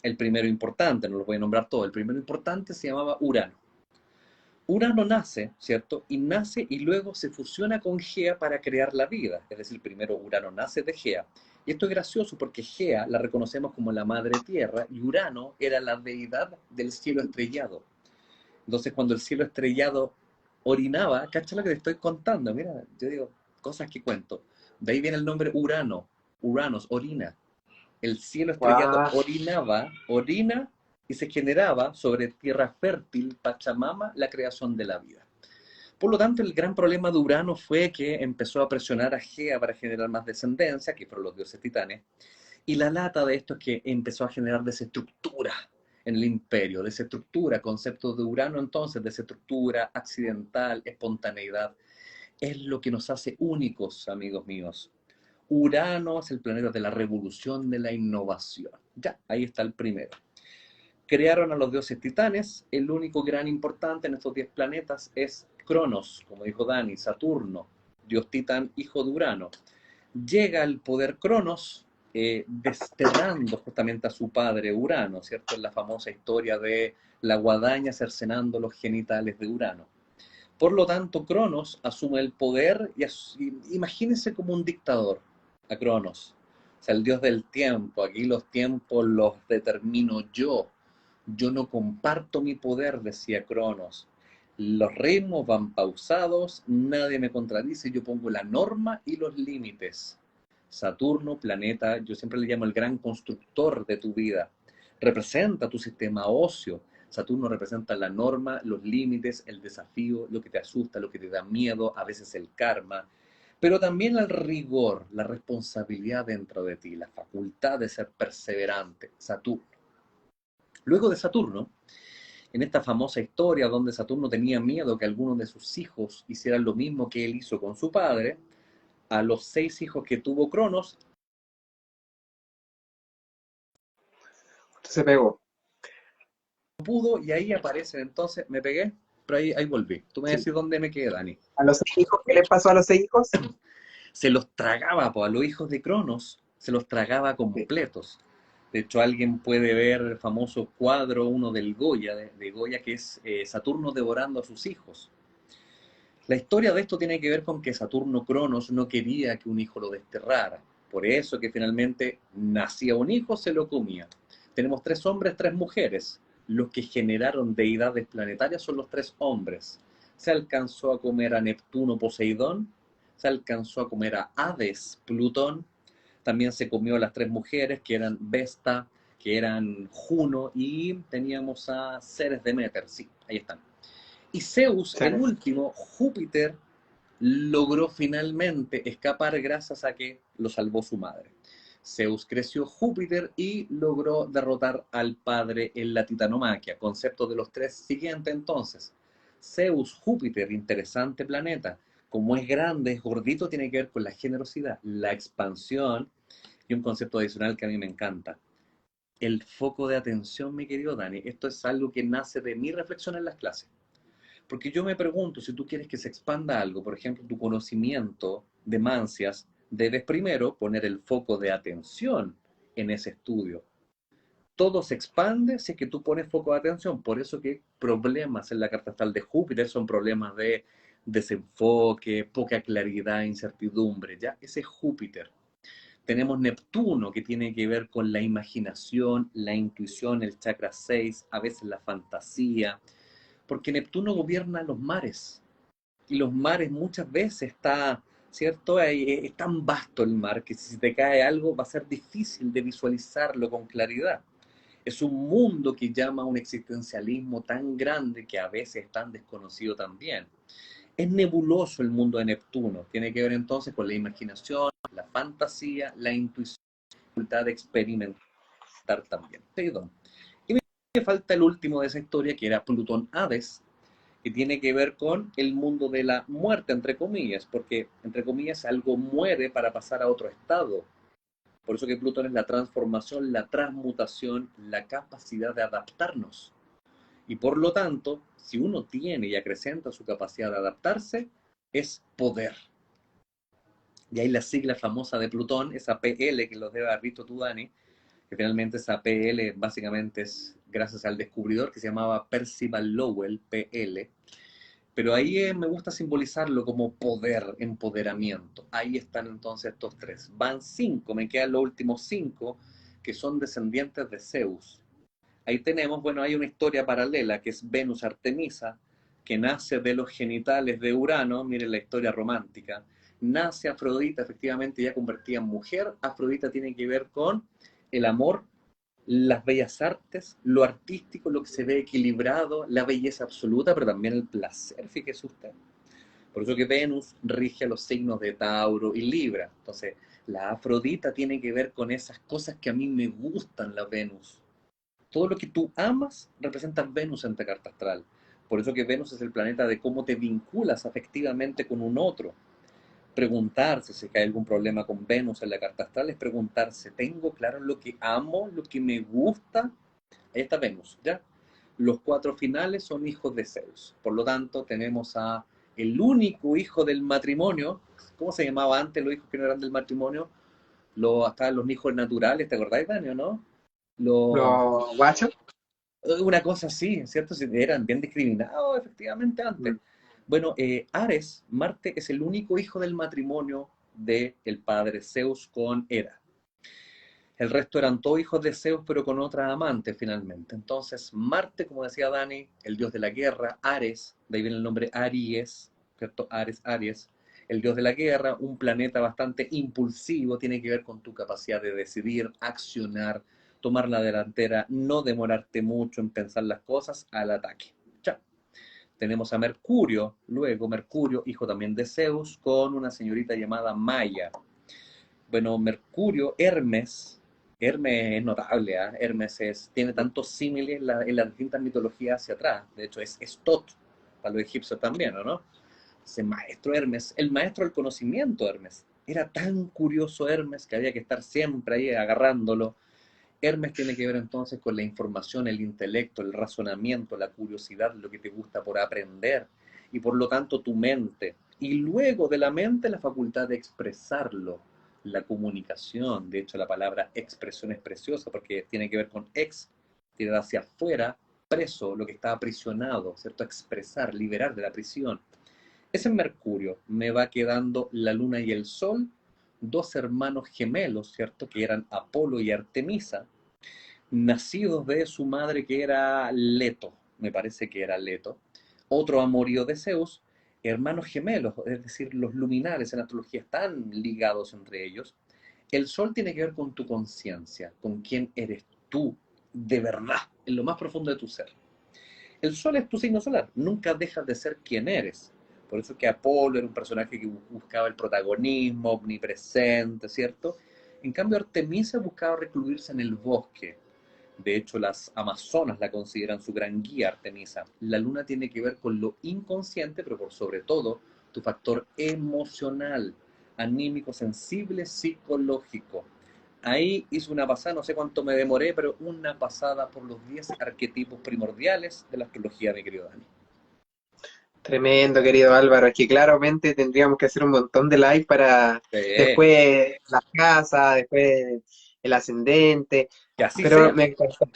importante, no lo voy a nombrar todo, el primero importante se llamaba Urano. Urano nace, ¿cierto? Y nace y luego se fusiona con Gea para crear la vida. Es decir, primero Urano nace de Gea. Y esto es gracioso porque Gea la reconocemos como la madre tierra y Urano era la deidad del cielo estrellado. Entonces, cuando el cielo estrellado orinaba, cacha lo que te estoy contando, mira, yo digo, cosas que cuento. De ahí viene el nombre Urano, Uranos, orina. El cielo estrellado Guau. orinaba, orina y se generaba sobre tierra fértil, Pachamama, la creación de la vida. Por lo tanto, el gran problema de Urano fue que empezó a presionar a Gea para generar más descendencia, que fueron los dioses titanes, y la lata de esto es que empezó a generar desestructura en el imperio, desestructura, conceptos de Urano entonces, desestructura, accidental, espontaneidad, es lo que nos hace únicos, amigos míos. Urano es el planeta de la revolución, de la innovación. Ya, ahí está el primero. Crearon a los dioses titanes, el único gran importante en estos 10 planetas es Cronos, como dijo Dani, Saturno, dios titán, hijo de Urano. Llega al poder Cronos, desterrando justamente a su padre Urano, ¿cierto? En la famosa historia de la guadaña cercenando los genitales de Urano. Por lo tanto, Cronos asume el poder y imagínense como un dictador a Cronos. O sea, el dios del tiempo. Aquí los tiempos los determino yo. Yo no comparto mi poder, decía Cronos. Los ritmos van pausados, nadie me contradice, yo pongo la norma y los límites. Saturno, planeta, yo siempre le llamo el gran constructor de tu vida. Representa tu sistema óseo. Saturno representa la norma, los límites, el desafío, lo que te asusta, lo que te da miedo, a veces el karma, pero también el rigor, la responsabilidad dentro de ti, la facultad de ser perseverante. Saturno. Luego de Saturno, en esta famosa historia donde Saturno tenía miedo que algunos de sus hijos hicieran lo mismo que él hizo con su padre, a los 6 hijos que tuvo Cronos, Se pegó. pudo y ahí aparecen entonces, me pegué, pero ahí volví. Tú me Sí. decís dónde me quedé, Dani. ¿A los 6 hijos? ¿Qué les pasó a los 6 hijos? Se los tragaba, pues a los hijos de Cronos, se los tragaba Sí. completos. De hecho, alguien puede ver el famoso cuadro, uno del Goya, de Goya, que es Saturno devorando a sus hijos. La historia de esto tiene que ver con que Saturno Cronos no quería que un hijo lo desterrara. Por eso que finalmente nacía un hijo, se lo comía. Tenemos 3 hombres, 3 mujeres. Los que generaron deidades planetarias son los 3 hombres. Se alcanzó a comer a Neptuno Poseidón, se alcanzó a comer a Hades Plutón, también se comió a las 3 mujeres que eran Vesta, que eran Juno y teníamos a Ceres Demeter. Sí, ahí están. Y Zeus, el Ceres. último, Júpiter, logró finalmente escapar gracias a que lo salvó su madre. Zeus creció Júpiter y logró derrotar al padre en la titanomaquia. Concepto de los 3 siguientes entonces. Zeus, Júpiter, interesante planeta. Como es grande, es gordito, tiene que ver con la generosidad, la expansión y un concepto adicional que a mí me encanta. El foco de atención, mi querido Dani. Esto es algo que nace de mi reflexión en las clases. Porque yo me pregunto, si tú quieres que se expanda algo, por ejemplo, tu conocimiento de Mancias, debes primero poner el foco de atención en ese estudio. Todo se expande si es que tú pones foco de atención. Por eso que problemas en la carta astral de Júpiter son problemas de desenfoque, poca claridad, incertidumbre. ¿Ya? Ese es Júpiter. Tenemos Neptuno, que tiene que ver con la imaginación, la intuición, el chakra 6, a veces la fantasía, porque Neptuno gobierna los mares y los mares muchas veces está, ¿cierto? Es tan vasto el mar que si te cae algo va a ser difícil de visualizarlo con claridad. Es un mundo que llama a un existencialismo tan grande que a veces es tan desconocido también. Es nebuloso el mundo de Neptuno, tiene que ver entonces con la imaginación, la fantasía, la intuición, la dificultad de experimentar también. Perdón. Y me falta el último de esa historia que era Plutón Hades, que tiene que ver con el mundo de la muerte, entre comillas, porque, entre comillas, algo muere para pasar a otro estado. Por eso que Plutón es la transformación, la transmutación, la capacidad de adaptarnos. Y por lo tanto, si uno tiene y acrecenta su capacidad de adaptarse, es poder. Y ahí la sigla famosa de Plutón, esa PL que los debe haber visto tú, Dani, que finalmente esa PL básicamente es gracias al descubridor que se llamaba Percival Lowell, PL. Pero ahí me gusta simbolizarlo como poder, empoderamiento. Ahí están entonces estos tres. Van cinco, me quedan los últimos cinco, que son descendientes de Zeus. Ahí tenemos, bueno, hay una historia paralela que es Venus Artemisa, que nace de los genitales de Urano, miren la historia romántica. Nace Afrodita, efectivamente ya convertida en mujer. Afrodita tiene que ver con el amor, las bellas artes, lo artístico, lo que se ve equilibrado, la belleza absoluta, pero también el placer, fíjese usted. Por eso que Venus rige a los signos de Tauro y Libra. Entonces, la Afrodita tiene que ver con esas cosas que a mí me gustan, la Venus. Todo lo que tú amas representa Venus en tu carta astral. Por eso que Venus es el planeta de cómo te vinculas afectivamente con un otro. Preguntarse si hay algún problema con Venus en la carta astral es preguntarse, ¿tengo claro lo que amo, lo que me gusta? Ahí está Venus, ¿ya? Los cuatro finales son hijos de Zeus. Por lo tanto, tenemos a el único hijo del matrimonio. ¿Cómo se llamaba antes los hijos que no eran del matrimonio? Hasta los hijos naturales, ¿te acordáis, Dani, o no? Los, Los guachos. una cosa así, ¿cierto? Eran bien discriminados efectivamente antes. Bueno, Ares, Marte, es el único hijo del matrimonio del padre Zeus con Hera. El resto eran todos hijos de Zeus, pero con otra amante finalmente. Entonces, Marte, como decía Dani, el dios de la guerra, Ares, de ahí viene el nombre Aries, ¿cierto? Ares, Aries, el dios de la guerra, un planeta bastante impulsivo, tiene que ver con tu capacidad de decidir, accionar, tomar la delantera, no demorarte mucho en pensar las cosas, al ataque. Chao. Tenemos a Mercurio, luego Mercurio, hijo también de Zeus, con una señorita llamada Maya. Bueno, Mercurio, Hermes es notable, ¿eh? Tiene tantos símiles en las distintas mitologías hacia atrás. De hecho, es Tot, para los egipcios también, ¿o no? Ese maestro Hermes, el maestro del conocimiento Hermes. Era tan curioso Hermes que había que estar siempre ahí agarrándolo. Hermes tiene que ver entonces con la información, el intelecto, el razonamiento, la curiosidad, lo que te gusta por aprender y por lo tanto tu mente. Y luego de la mente la facultad de expresarlo, la comunicación. De hecho, la palabra expresión es preciosa porque tiene que ver con ex, tirar hacia afuera, preso, lo que está aprisionado, ¿cierto? Expresar, liberar de la prisión. Ese es Mercurio. Me va quedando la Luna y el Sol, dos hermanos gemelos, ¿cierto? Que eran Apolo y Artemisa, nacidos de su madre que era Leto, me parece que era Leto, otro amorío de Zeus, hermanos gemelos, es decir, los luminares en astrología están ligados entre ellos. El Sol tiene que ver con tu conciencia, con quién eres tú de verdad, en lo más profundo de tu ser. El Sol es tu signo solar, nunca dejas de ser quien eres. Por eso que Apolo era un personaje que buscaba el protagonismo, omnipresente, ¿cierto? En cambio, Artemisa buscaba recluirse en el bosque. De hecho, las amazonas la consideran su gran guía, Artemisa. La luna tiene que ver con lo inconsciente, pero por sobre todo, tu factor emocional, anímico, sensible, psicológico. Ahí hice una pasada, no sé cuánto me demoré, pero una pasada por los 10 arquetipos primordiales de la astrología, mi querido Dani. Tremendo, querido Álvaro. Es que claramente tendríamos que hacer un montón de live para Sí, después las casas, después el ascendente, que así pero sea. me encantó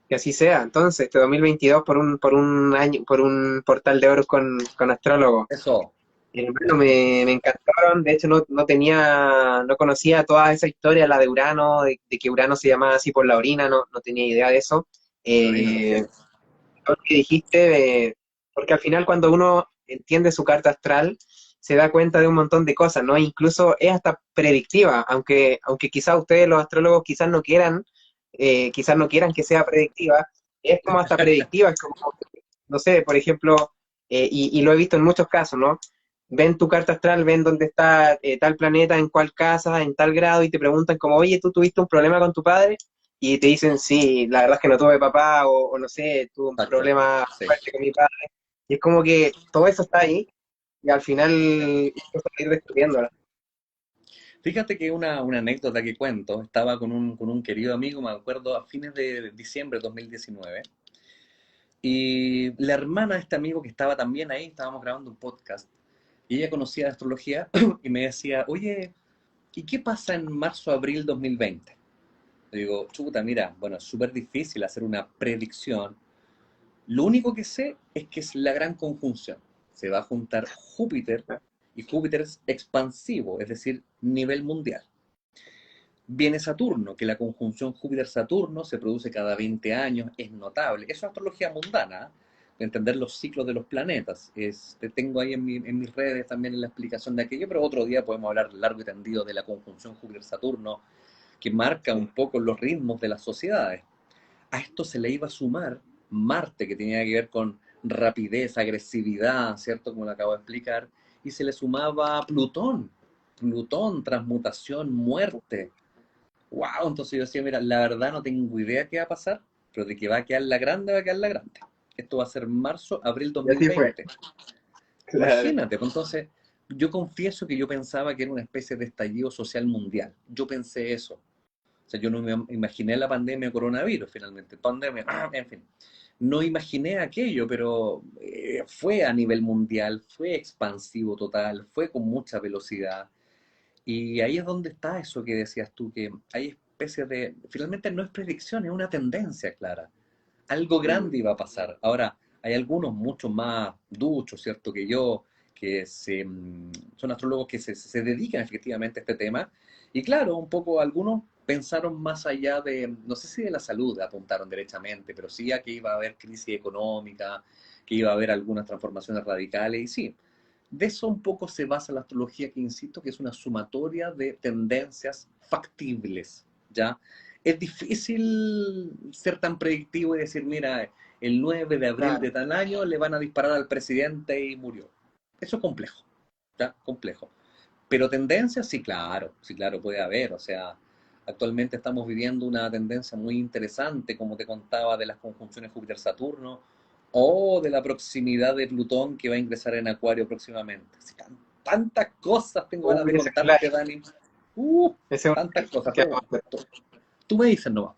que así sea. Entonces, este 2022 por un año, por un portal de oro con astrólogo. Eso. Hermano, me encantaron. De hecho, no conocía toda esa historia, la de Urano, de que Urano se llamaba así por la orina, no tenía idea de eso. Carolina, sí. Eh, lo que dijiste, porque al final cuando uno entiende su carta astral, se da cuenta de un montón de cosas, ¿no? Incluso es hasta predictiva, aunque quizás ustedes, los astrólogos, quizás no quieran que sea predictiva, es como hasta predictiva, es como, no sé, por ejemplo, y lo he visto en muchos casos, ¿no? Ven tu carta astral, ven dónde está tal planeta, en cuál casa, en tal grado, y te preguntan como, oye, ¿tú tuviste un problema con tu padre? Y te dicen, sí, la verdad es que no tuve papá, o no sé, tuve un Exacto. problema Sí. fuerte con mi padre. Y es como que todo eso está ahí, y al final hay cosas que ir descubriendo. Fíjate que una anécdota que cuento, estaba con un querido amigo, me acuerdo, a fines de diciembre de 2019, y la hermana de este amigo que estaba también ahí, estábamos grabando un podcast, Y ella conocía de astrología y me decía, oye, ¿y qué pasa en marzo-abril 2020? Le digo, chuta, mira, bueno, es súper difícil hacer una predicción. Lo único que sé es que es la gran conjunción. Se va a juntar Júpiter y Júpiter es expansivo, es decir, nivel mundial. Viene Saturno, que la conjunción Júpiter-Saturno se produce cada 20 años, es notable. Eso es astrología mundana, de entender los ciclos de los planetas. Te tengo ahí en mis redes también en la explicación de aquello, pero otro día podemos hablar largo y tendido de la conjunción Júpiter-Saturno, que marca un poco los ritmos de las sociedades. A esto se le iba a sumar Marte, que tenía que ver con rapidez, agresividad, ¿cierto? Como lo acabo de explicar, y se le sumaba Plutón, Plutón, transmutación, muerte. Wow, entonces yo decía, mira, la verdad no tengo idea qué va a pasar, pero de que va a quedar la grande, va a quedar la grande. Esto va a ser marzo, abril Y así fue. 2020. Claro. Imagínate, pues entonces yo confieso que yo pensaba que era una especie de estallido social mundial. Yo pensé eso. O sea, yo no me imaginé la pandemia de coronavirus finalmente. Pandemia, en fin. No imaginé aquello, pero fue a nivel mundial, fue expansivo total, fue con mucha velocidad. Y ahí es donde está eso que decías tú, que hay especies de... Finalmente no es predicción, es una tendencia clara. Algo grande iba a pasar. Ahora, hay algunos mucho más duchos, ¿cierto? Que yo, que son astrólogos que se dedican efectivamente a este tema. Y claro, un poco algunos pensaron más allá de, no sé si de la salud apuntaron derechamente, pero sí a que iba a haber crisis económica, que iba a haber algunas transformaciones radicales. Y sí, de eso un poco se basa la astrología, que insisto que es una sumatoria de tendencias factibles, ¿ya? Es difícil ser tan predictivo y decir, mira, el 9 de abril de Claro. tal año le van a disparar al presidente y murió. Eso es complejo, ¿ya? Complejo. Pero tendencias, sí, claro, puede haber. O sea, actualmente estamos viviendo una tendencia muy interesante, como te contaba, de las conjunciones Júpiter-Saturno o de la proximidad de Plutón que va a ingresar en Acuario próximamente. Así, tantas cosas tengo ganas de Ese es un live. contarte, Dani. Uh, Ese es un tantas live cosas, que pero vamos bueno, a hacer. tú me dices nomás.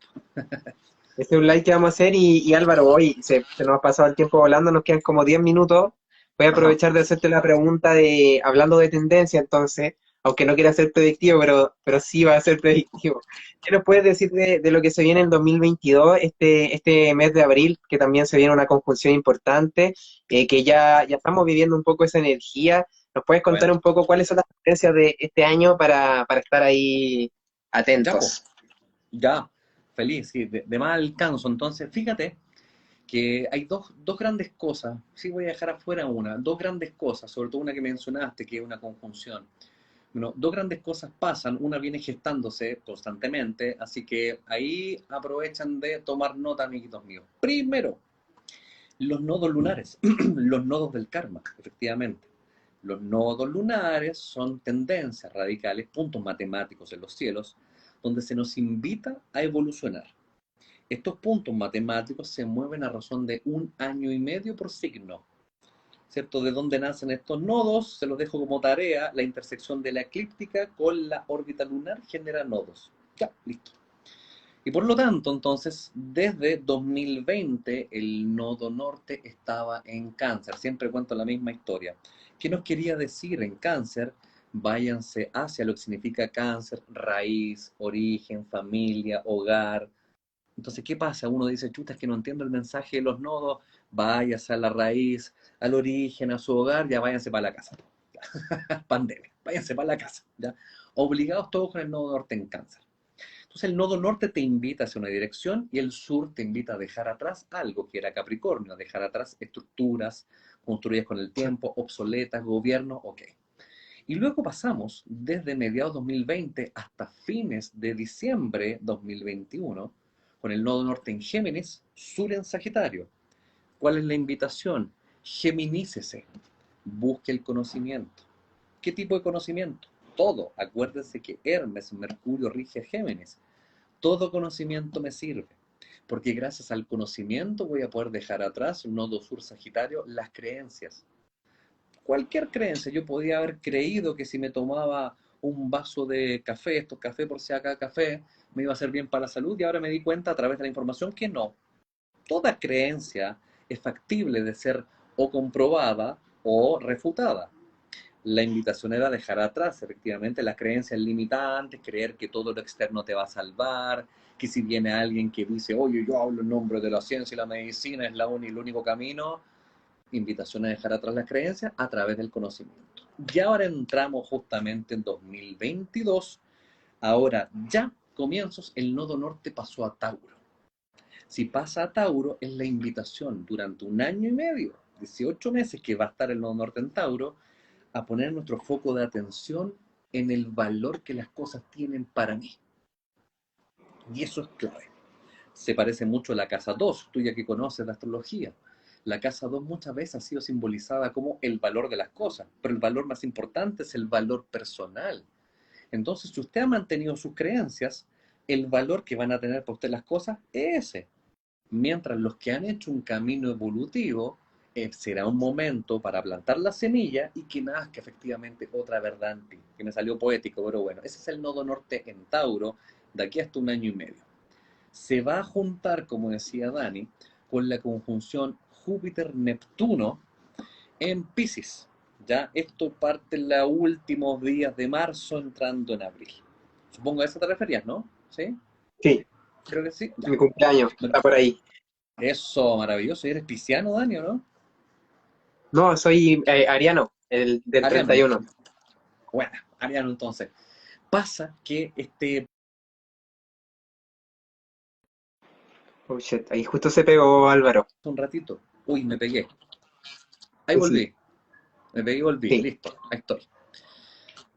Ese es un live que vamos a hacer y Álvaro, hoy se nos ha pasado el tiempo volando, nos quedan como 10 minutos. Voy a Ajá. aprovechar de hacerte la pregunta de, hablando de tendencia, entonces, aunque no quiera ser predictivo, pero sí va a ser predictivo. ¿Qué nos puedes decir de lo que se viene en 2022, este mes de abril, que también se viene una conjunción importante, que ya estamos viviendo un poco esa energía? ¿Nos puedes contar Bueno, un poco cuáles son las tendencias de este año para estar ahí ya, pues, atentos? ya, feliz, sí, de más alcanzo. Entonces, fíjate que hay dos grandes cosas, sí voy a dejar afuera una, dos grandes cosas, sobre todo una que mencionaste, que es una conjunción. Bueno, dos grandes cosas pasan, una viene gestándose constantemente, así que ahí aprovechan de tomar nota, amiguitos míos. Primero, los nodos lunares, los nodos del karma, efectivamente. Los nodos lunares son tendencias radicales, puntos matemáticos en los cielos, donde se nos invita a evolucionar. Estos puntos matemáticos se mueven a razón de 1 año y medio por signo, ¿cierto? De dónde nacen estos nodos, se los dejo como tarea, la intersección de la eclíptica con la órbita lunar genera nodos. Ya, listo. Y por lo tanto, entonces, desde 2020 el nodo norte estaba en cáncer. Siempre cuento la misma historia. ¿Qué nos quería decir en cáncer? Váyanse hacia lo que significa cáncer, raíz, origen, familia, hogar. Entonces, ¿qué pasa? Uno dice, chuta, es que no entiendo el mensaje de los nodos. Váyase a la raíz, al origen, a su hogar, ya váyanse para la casa. Pandemia, váyanse para la casa. ¿Ya? Obligados todos con el nodo norte en cáncer. Entonces el nodo norte te invita hacia una dirección y el sur te invita a dejar atrás algo que era Capricornio, a dejar atrás estructuras construidas con el tiempo, obsoletas, gobierno, ok. Y luego pasamos desde mediados 2020 hasta fines de diciembre 2021 con el nodo norte en Géminis, sur en Sagitario. ¿Cuál es la invitación? Geminícese, busque el conocimiento. ¿Qué tipo de conocimiento? Todo. Acuérdense que Hermes, Mercurio rige Géminis. Todo conocimiento me sirve, porque gracias al conocimiento voy a poder dejar atrás, nodo sur Sagitario, las creencias. Cualquier creencia, yo podía haber creído que si me tomaba un vaso de café, estos café por si acá café, me iba a hacer bien para la salud y ahora me di cuenta a través de la información que no. Toda creencia es factible de ser o comprobada o refutada. La invitación era dejar atrás, efectivamente, las creencias limitantes, creer que todo lo externo te va a salvar, que si viene alguien que dice, oye, yo hablo en nombre de la ciencia y la medicina, es el único camino, invitación a dejar atrás las creencias a través del conocimiento. Y ahora entramos justamente en 2022, ahora ya comienzos, el nodo norte pasó a Tauro. Si pasa a Tauro, es la invitación durante un año y medio, 18 meses que va a estar el nodo norte en Tauro, a poner nuestro foco de atención en el valor que las cosas tienen para mí. Y eso es clave. Se parece mucho a la casa 2, tú ya que conoces la astrología. La casa 2 muchas veces ha sido simbolizada como el valor de las cosas, pero el valor más importante es el valor personal. Entonces, si usted ha mantenido sus creencias, el valor que van a tener para usted las cosas es ese. Mientras los que han hecho un camino evolutivo, será un momento para plantar la semilla y que nazca efectivamente otra verdad en ti. Que me salió poético, pero bueno, ese es el nodo norte en Tauro, de aquí hasta un año y medio. Se va a juntar, como decía Dani, con la conjunción Júpiter-Neptuno en Pisces. Ya esto parte en los últimos días de marzo, entrando en abril. Supongo a eso te referías, ¿no? ¿Sí? Sí, Creo que sí. Ya. mi cumpleaños, Bueno, está por ahí. eso, maravilloso. ¿Eres pisciano, Dani, o no? No, soy ariano, el del Ariano. 31. Bueno, Ariano entonces. Pasa que Oh, shit, ahí justo se pegó Álvaro. un ratito. Uy, me pegué. Ahí Sí, sí, volví. Me pegué y volví. sí. Listo. Ahí estoy.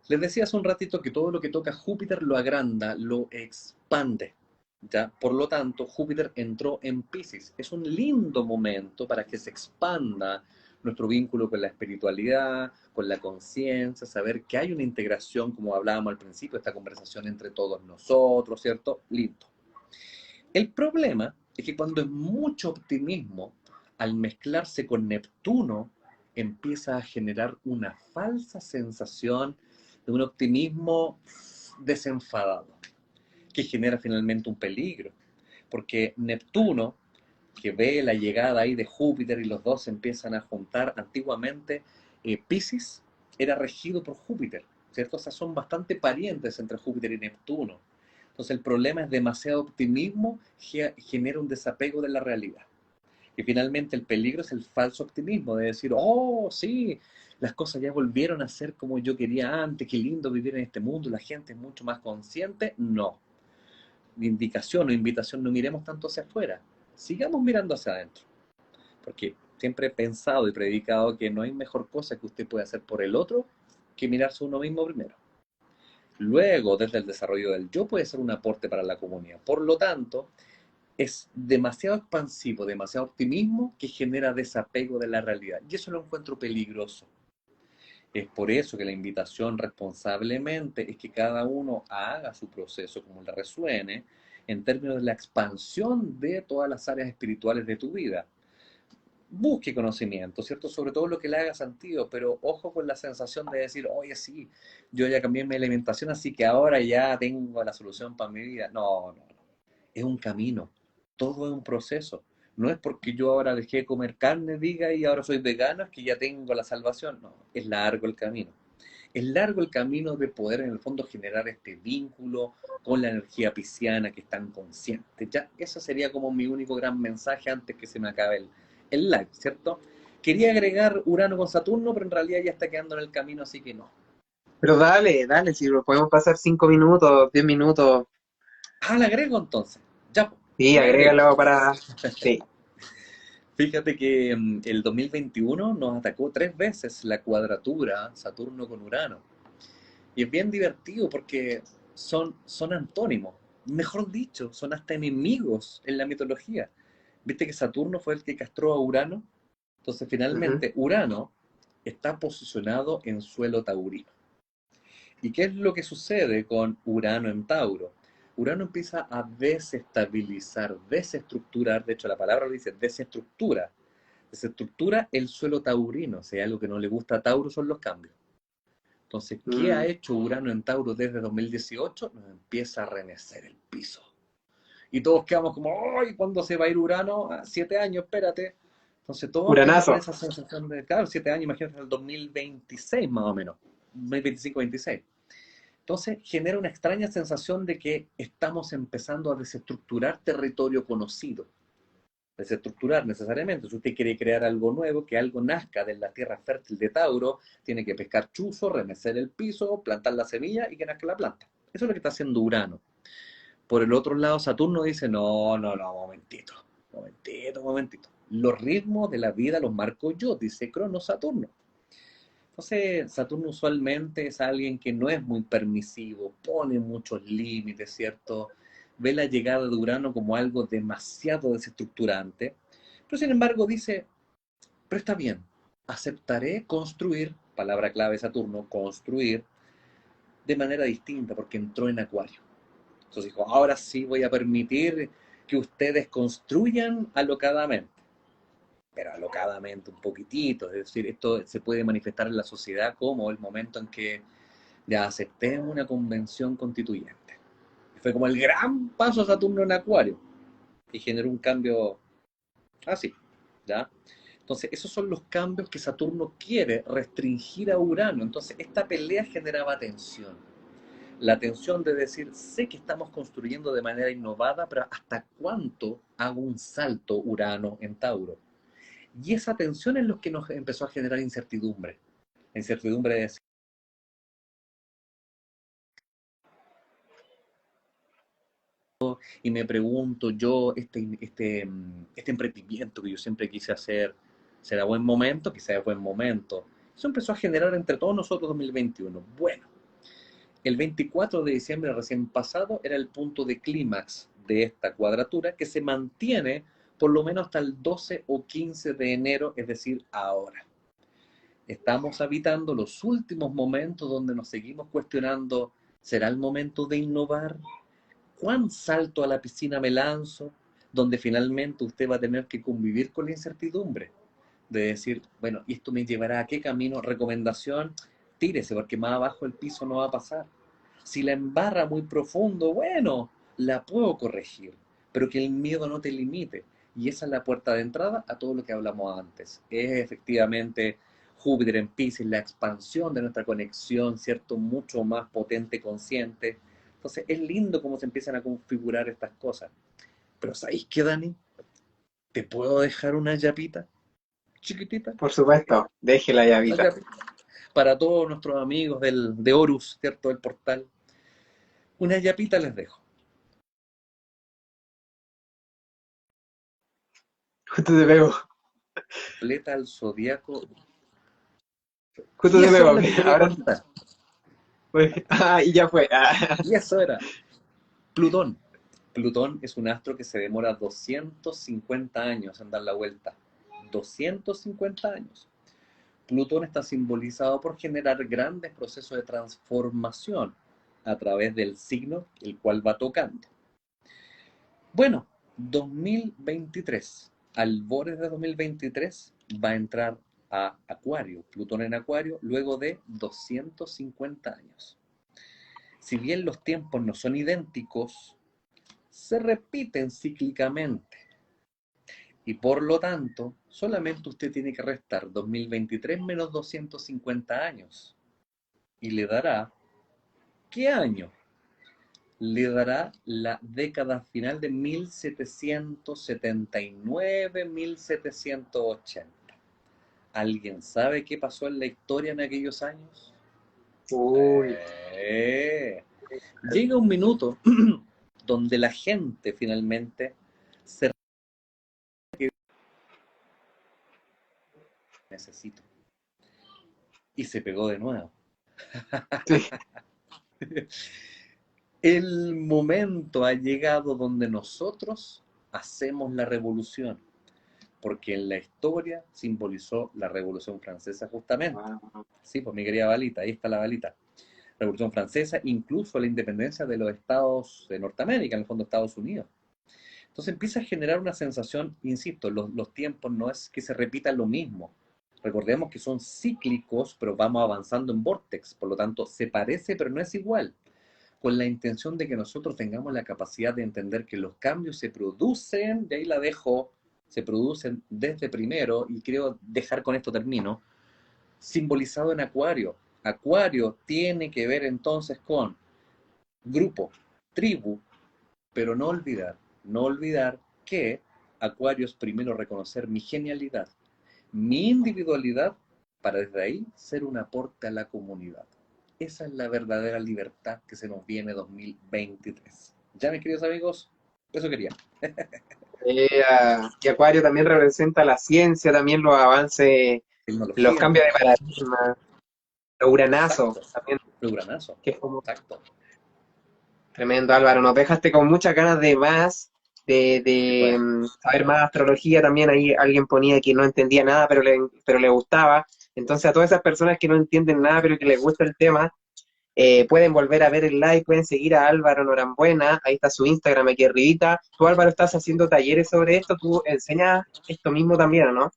Les decía hace un ratito que todo lo que toca Júpiter lo agranda, lo expande. ¿Ya? Por lo tanto, Júpiter entró en Pisces. Es un lindo momento para que se expanda nuestro vínculo con la espiritualidad, con la conciencia, saber que hay una integración, como hablábamos al principio, esta conversación entre todos nosotros, ¿cierto? Lindo. El problema es que cuando es mucho optimismo, al mezclarse con Neptuno, empieza a generar una falsa sensación de un optimismo desenfadado, que genera finalmente un peligro, porque Neptuno, que ve la llegada ahí de Júpiter y los dos se empiezan a juntar, antiguamente Pisces era regido por Júpiter, ¿cierto? O sea, son bastante parientes entre Júpiter y Neptuno. Entonces el problema es demasiado optimismo, genera un desapego de la realidad. Y finalmente el peligro es el falso optimismo, de decir, oh, sí, las cosas ya volvieron a ser como yo quería antes, qué lindo vivir en este mundo, la gente es mucho más consciente. No, indicación o invitación, no miremos tanto hacia afuera, sigamos mirando hacia adentro, porque siempre he pensado y predicado que no hay mejor cosa que usted pueda hacer por el otro que mirarse a uno mismo primero. Luego, desde el desarrollo del yo, puede ser un aporte para la comunidad. Por lo tanto, es demasiado expansivo, demasiado optimismo que genera desapego de la realidad. Y eso lo encuentro peligroso. Es por eso que la invitación responsablemente es que cada uno haga su proceso como le resuene en términos de la expansión de todas las áreas espirituales de tu vida. Busque conocimiento, ¿cierto? Sobre todo lo que le haga sentido, pero ojo con la sensación de decir, oye, sí, yo ya cambié mi alimentación, así que ahora ya tengo la solución para mi vida. No, no, no. Es un camino, todo es un proceso. No es porque yo ahora dejé de comer carne, diga, y ahora soy vegano, es que ya tengo la salvación. No, es largo el camino. Es largo el camino de poder en el fondo generar este vínculo con la energía pisciana que es tan consciente. Ya, ese sería como mi único gran mensaje antes que se me acabe el live, ¿cierto? Quería agregar Urano con Saturno, pero en realidad ya está quedando en el camino, así que no. Pero dale, dale, si lo podemos pasar 5 minutos, 10 minutos. Ah, la agrego entonces. Ya, pues, Sí, la agrego. agrégalo para. Sí. Fíjate que el 2021 nos atacó 3 veces la cuadratura Saturno con Urano. Y es bien divertido porque son antónimos. Mejor dicho, son hasta enemigos en la mitología. ¿Viste que Saturno fue el que castró a Urano? Entonces, Ujú. finalmente, Urano está posicionado en suelo taurino. ¿Y qué es lo que sucede con Urano en Tauro? Urano empieza a desestabilizar, desestructurar, de hecho la palabra lo dice, desestructura el suelo taurino, o sea, algo que no le gusta a Tauro son los cambios. Entonces, ¿qué ha Mm. hecho Urano en Tauro desde 2018? Nos empieza a remecer el piso. Y todos quedamos como, ¡ay! ¿Cuándo se va a ir Urano? 7 años, espérate. Entonces todos quedamos con Uranazo. esa sensación de, claro, 7 años, imagínate, el 2026 más o menos, 2025-26. Entonces genera una extraña sensación de que estamos empezando a desestructurar territorio conocido. Desestructurar necesariamente. Si usted quiere crear algo nuevo, que algo nazca de la tierra fértil de Tauro, tiene que pescar chuzo, remecer el piso, plantar la semilla y que nazca la planta. Eso es lo que está haciendo Urano. Por el otro lado, Saturno dice, no, no, no, momentito, momentito, momentito. Los ritmos de la vida los marco yo, dice Crono Saturno. Entonces, Saturno usualmente es alguien que no es muy permisivo, pone muchos límites, ¿cierto? Ve la llegada de Urano como algo demasiado desestructurante, pero sin embargo dice, pero está bien, aceptaré construir, palabra clave Saturno, construir de manera distinta porque entró en Acuario. Entonces dijo, ahora sí voy a permitir que ustedes construyan alocadamente, pero alocadamente un poquitito, es decir, esto se puede manifestar en la sociedad como el momento en que ya aceptemos una convención constituyente. Fue como el gran paso a Saturno en Acuario y generó un cambio así, ¿ya? Entonces, esos son los cambios que Saturno quiere restringir a Urano. Entonces, esta pelea generaba tensión. La tensión de decir, sé que estamos construyendo de manera innovada, pero ¿hasta cuánto hago un salto Urano en Tauro? Y esa tensión es lo que nos empezó a generar incertidumbre. La incertidumbre de decir, y me pregunto yo, este emprendimiento que yo siempre quise hacer, ¿será buen momento? Quizás es buen momento. Eso empezó a generar entre todos nosotros 2021. Bueno, el 24 de diciembre recién pasado era el punto de clímax de esta cuadratura que se mantiene por lo menos hasta el 12 o 15 de enero, es decir, ahora. Estamos habitando los últimos momentos donde nos seguimos cuestionando, ¿será el momento de innovar? ¿Cuán salto a la piscina me lanzo? Donde finalmente usted va a tener que convivir con la incertidumbre de decir, bueno, ¿y esto me llevará a qué camino? Recomendación, tírese porque más abajo el piso no va a pasar. Si la embarra muy profundo, bueno, la puedo corregir, pero que el miedo no te limite. Y esa es la puerta de entrada a todo lo que hablamos antes. Es efectivamente Júpiter en Pisces, la expansión de nuestra conexión, ¿cierto? Mucho más potente, consciente. Entonces es lindo cómo se empiezan a configurar estas cosas. Pero ¿sabéis qué, Dani? ¿Te puedo dejar una yapita chiquitita? Por supuesto, deje la Una llavita. yapita. Para todos nuestros amigos de Horus, ¿cierto? Del portal. Una yapita les dejo. Justo te pego. Completa el zodiaco. Justo Y te eso pego. les quería Ahora contar. y ya fue. Y eso era Plutón. Plutón es un astro que se demora 250 años en dar la vuelta. 250 años. Plutón está simbolizado por generar grandes procesos de transformación a través del signo el cual va tocando. Bueno, 2023, al borde de 2023, va a entrar a Acuario, Plutón en Acuario, luego de 250 años. Si bien los tiempos no son idénticos, se repiten cíclicamente. Y por lo tanto, solamente usted tiene que restar 2023 menos 250 años. Y le dará, ¿qué año? Le dará la década final de 1779-1780. ¿Alguien sabe qué pasó en la historia en aquellos años? Uy, Llega un minuto donde la gente finalmente se necesita y se pegó de nuevo. sí. El momento ha llegado donde nosotros hacemos la revolución, porque en la historia simbolizó la Revolución Francesa justamente. Sí, pues mi querida balita, ahí está la balita. Revolución Francesa, incluso la independencia de los estados de Norteamérica, en el fondo Estados Unidos. Entonces empieza a generar una sensación, insisto, los tiempos no es que se repita lo mismo. Recordemos que son cíclicos, pero vamos avanzando en vortex, por lo tanto se parece, pero no es igual, con la intención de que nosotros tengamos la capacidad de entender que los cambios se producen, de ahí la dejo se producen desde primero, y creo dejar con esto termino, simbolizado en Acuario. Acuario tiene que ver entonces con grupo, tribu, pero no olvidar que Acuario es primero reconocer mi genialidad, mi individualidad, para desde ahí ser un aporte a la comunidad. Esa es la verdadera libertad que se nos viene 2023. Ya, mis queridos amigos, eso quería. Y Acuario también representa la ciencia, también los avances, los Tecnología, cambios de paradigma, los uranazos, exacto. también, Programazo, que es como exacto. tremendo, Álvaro. Nos dejaste con muchas ganas de más, Sí, pues. saber más astrología. También ahí alguien ponía que no entendía nada, pero le gustaba. Entonces, a todas esas personas que no entienden nada, pero que les gusta el tema, pueden volver a ver el live, pueden seguir a Álvaro Norambuena. Ahí está su Instagram aquí arribita. Tú, Álvaro, estás haciendo talleres sobre esto. Tú enseñas esto mismo también, ¿o no?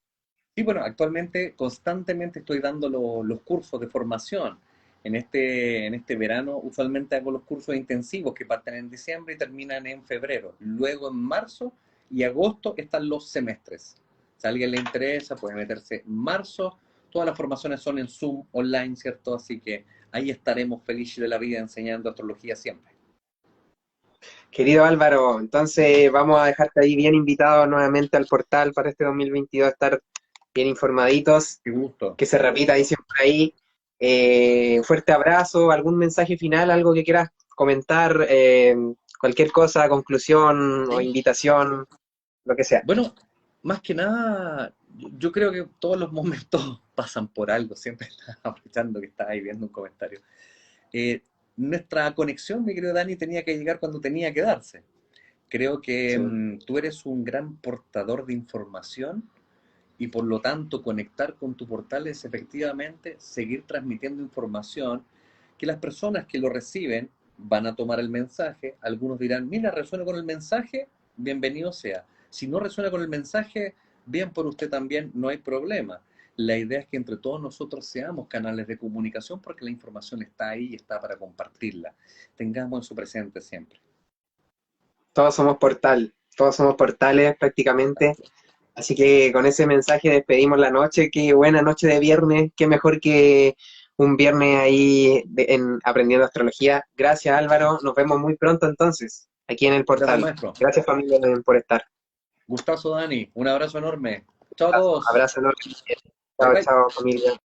Sí, bueno, actualmente constantemente estoy dando los cursos de formación. En este verano usualmente hago los cursos intensivos que parten en diciembre y terminan en febrero. Luego en marzo y agosto están los semestres. Si a alguien le interesa, puede meterse en marzo. Todas las formaciones son en Zoom, online, ¿cierto? Así que ahí estaremos felices de la vida enseñando astrología siempre. Querido Álvaro, entonces vamos a dejarte ahí bien invitado nuevamente al portal para este 2022, estar bien informaditos, Qué gusto. que se repita ahí siempre ahí. Fuerte abrazo, algún mensaje final, algo que quieras comentar, cualquier cosa, conclusión o Sí. invitación, lo que sea. Bueno, más que nada, yo creo que todos los momentos pasan por algo, siempre aprovechando que estaba ahí viendo un comentario. Eh, Nuestra conexión, mi querido Dani, tenía que llegar cuando tenía que darse. Creo que Sí. tú eres un gran portador de información y por lo tanto conectar con tu portal es efectivamente seguir transmitiendo información que las personas que lo reciben van a tomar el mensaje. Algunos dirán, mira, resuena con el mensaje, bienvenido sea. Si no resuena con el mensaje, bien por usted también, no hay problema. La idea es que entre todos nosotros seamos canales de comunicación porque la información está ahí y está para compartirla. Tengamos eso presente siempre. Todos somos portales prácticamente. Así que con ese mensaje despedimos la noche. Qué buena noche de viernes. Qué mejor que un viernes ahí en aprendiendo astrología. Gracias, Álvaro. Nos vemos muy pronto entonces, aquí en el Gracias, portal. maestro. Gracias, familia, por estar. Gustazo, Dani. Un abrazo enorme. Chao a todos. Abrazo enorme. Bye Chao, bye. chao, familia.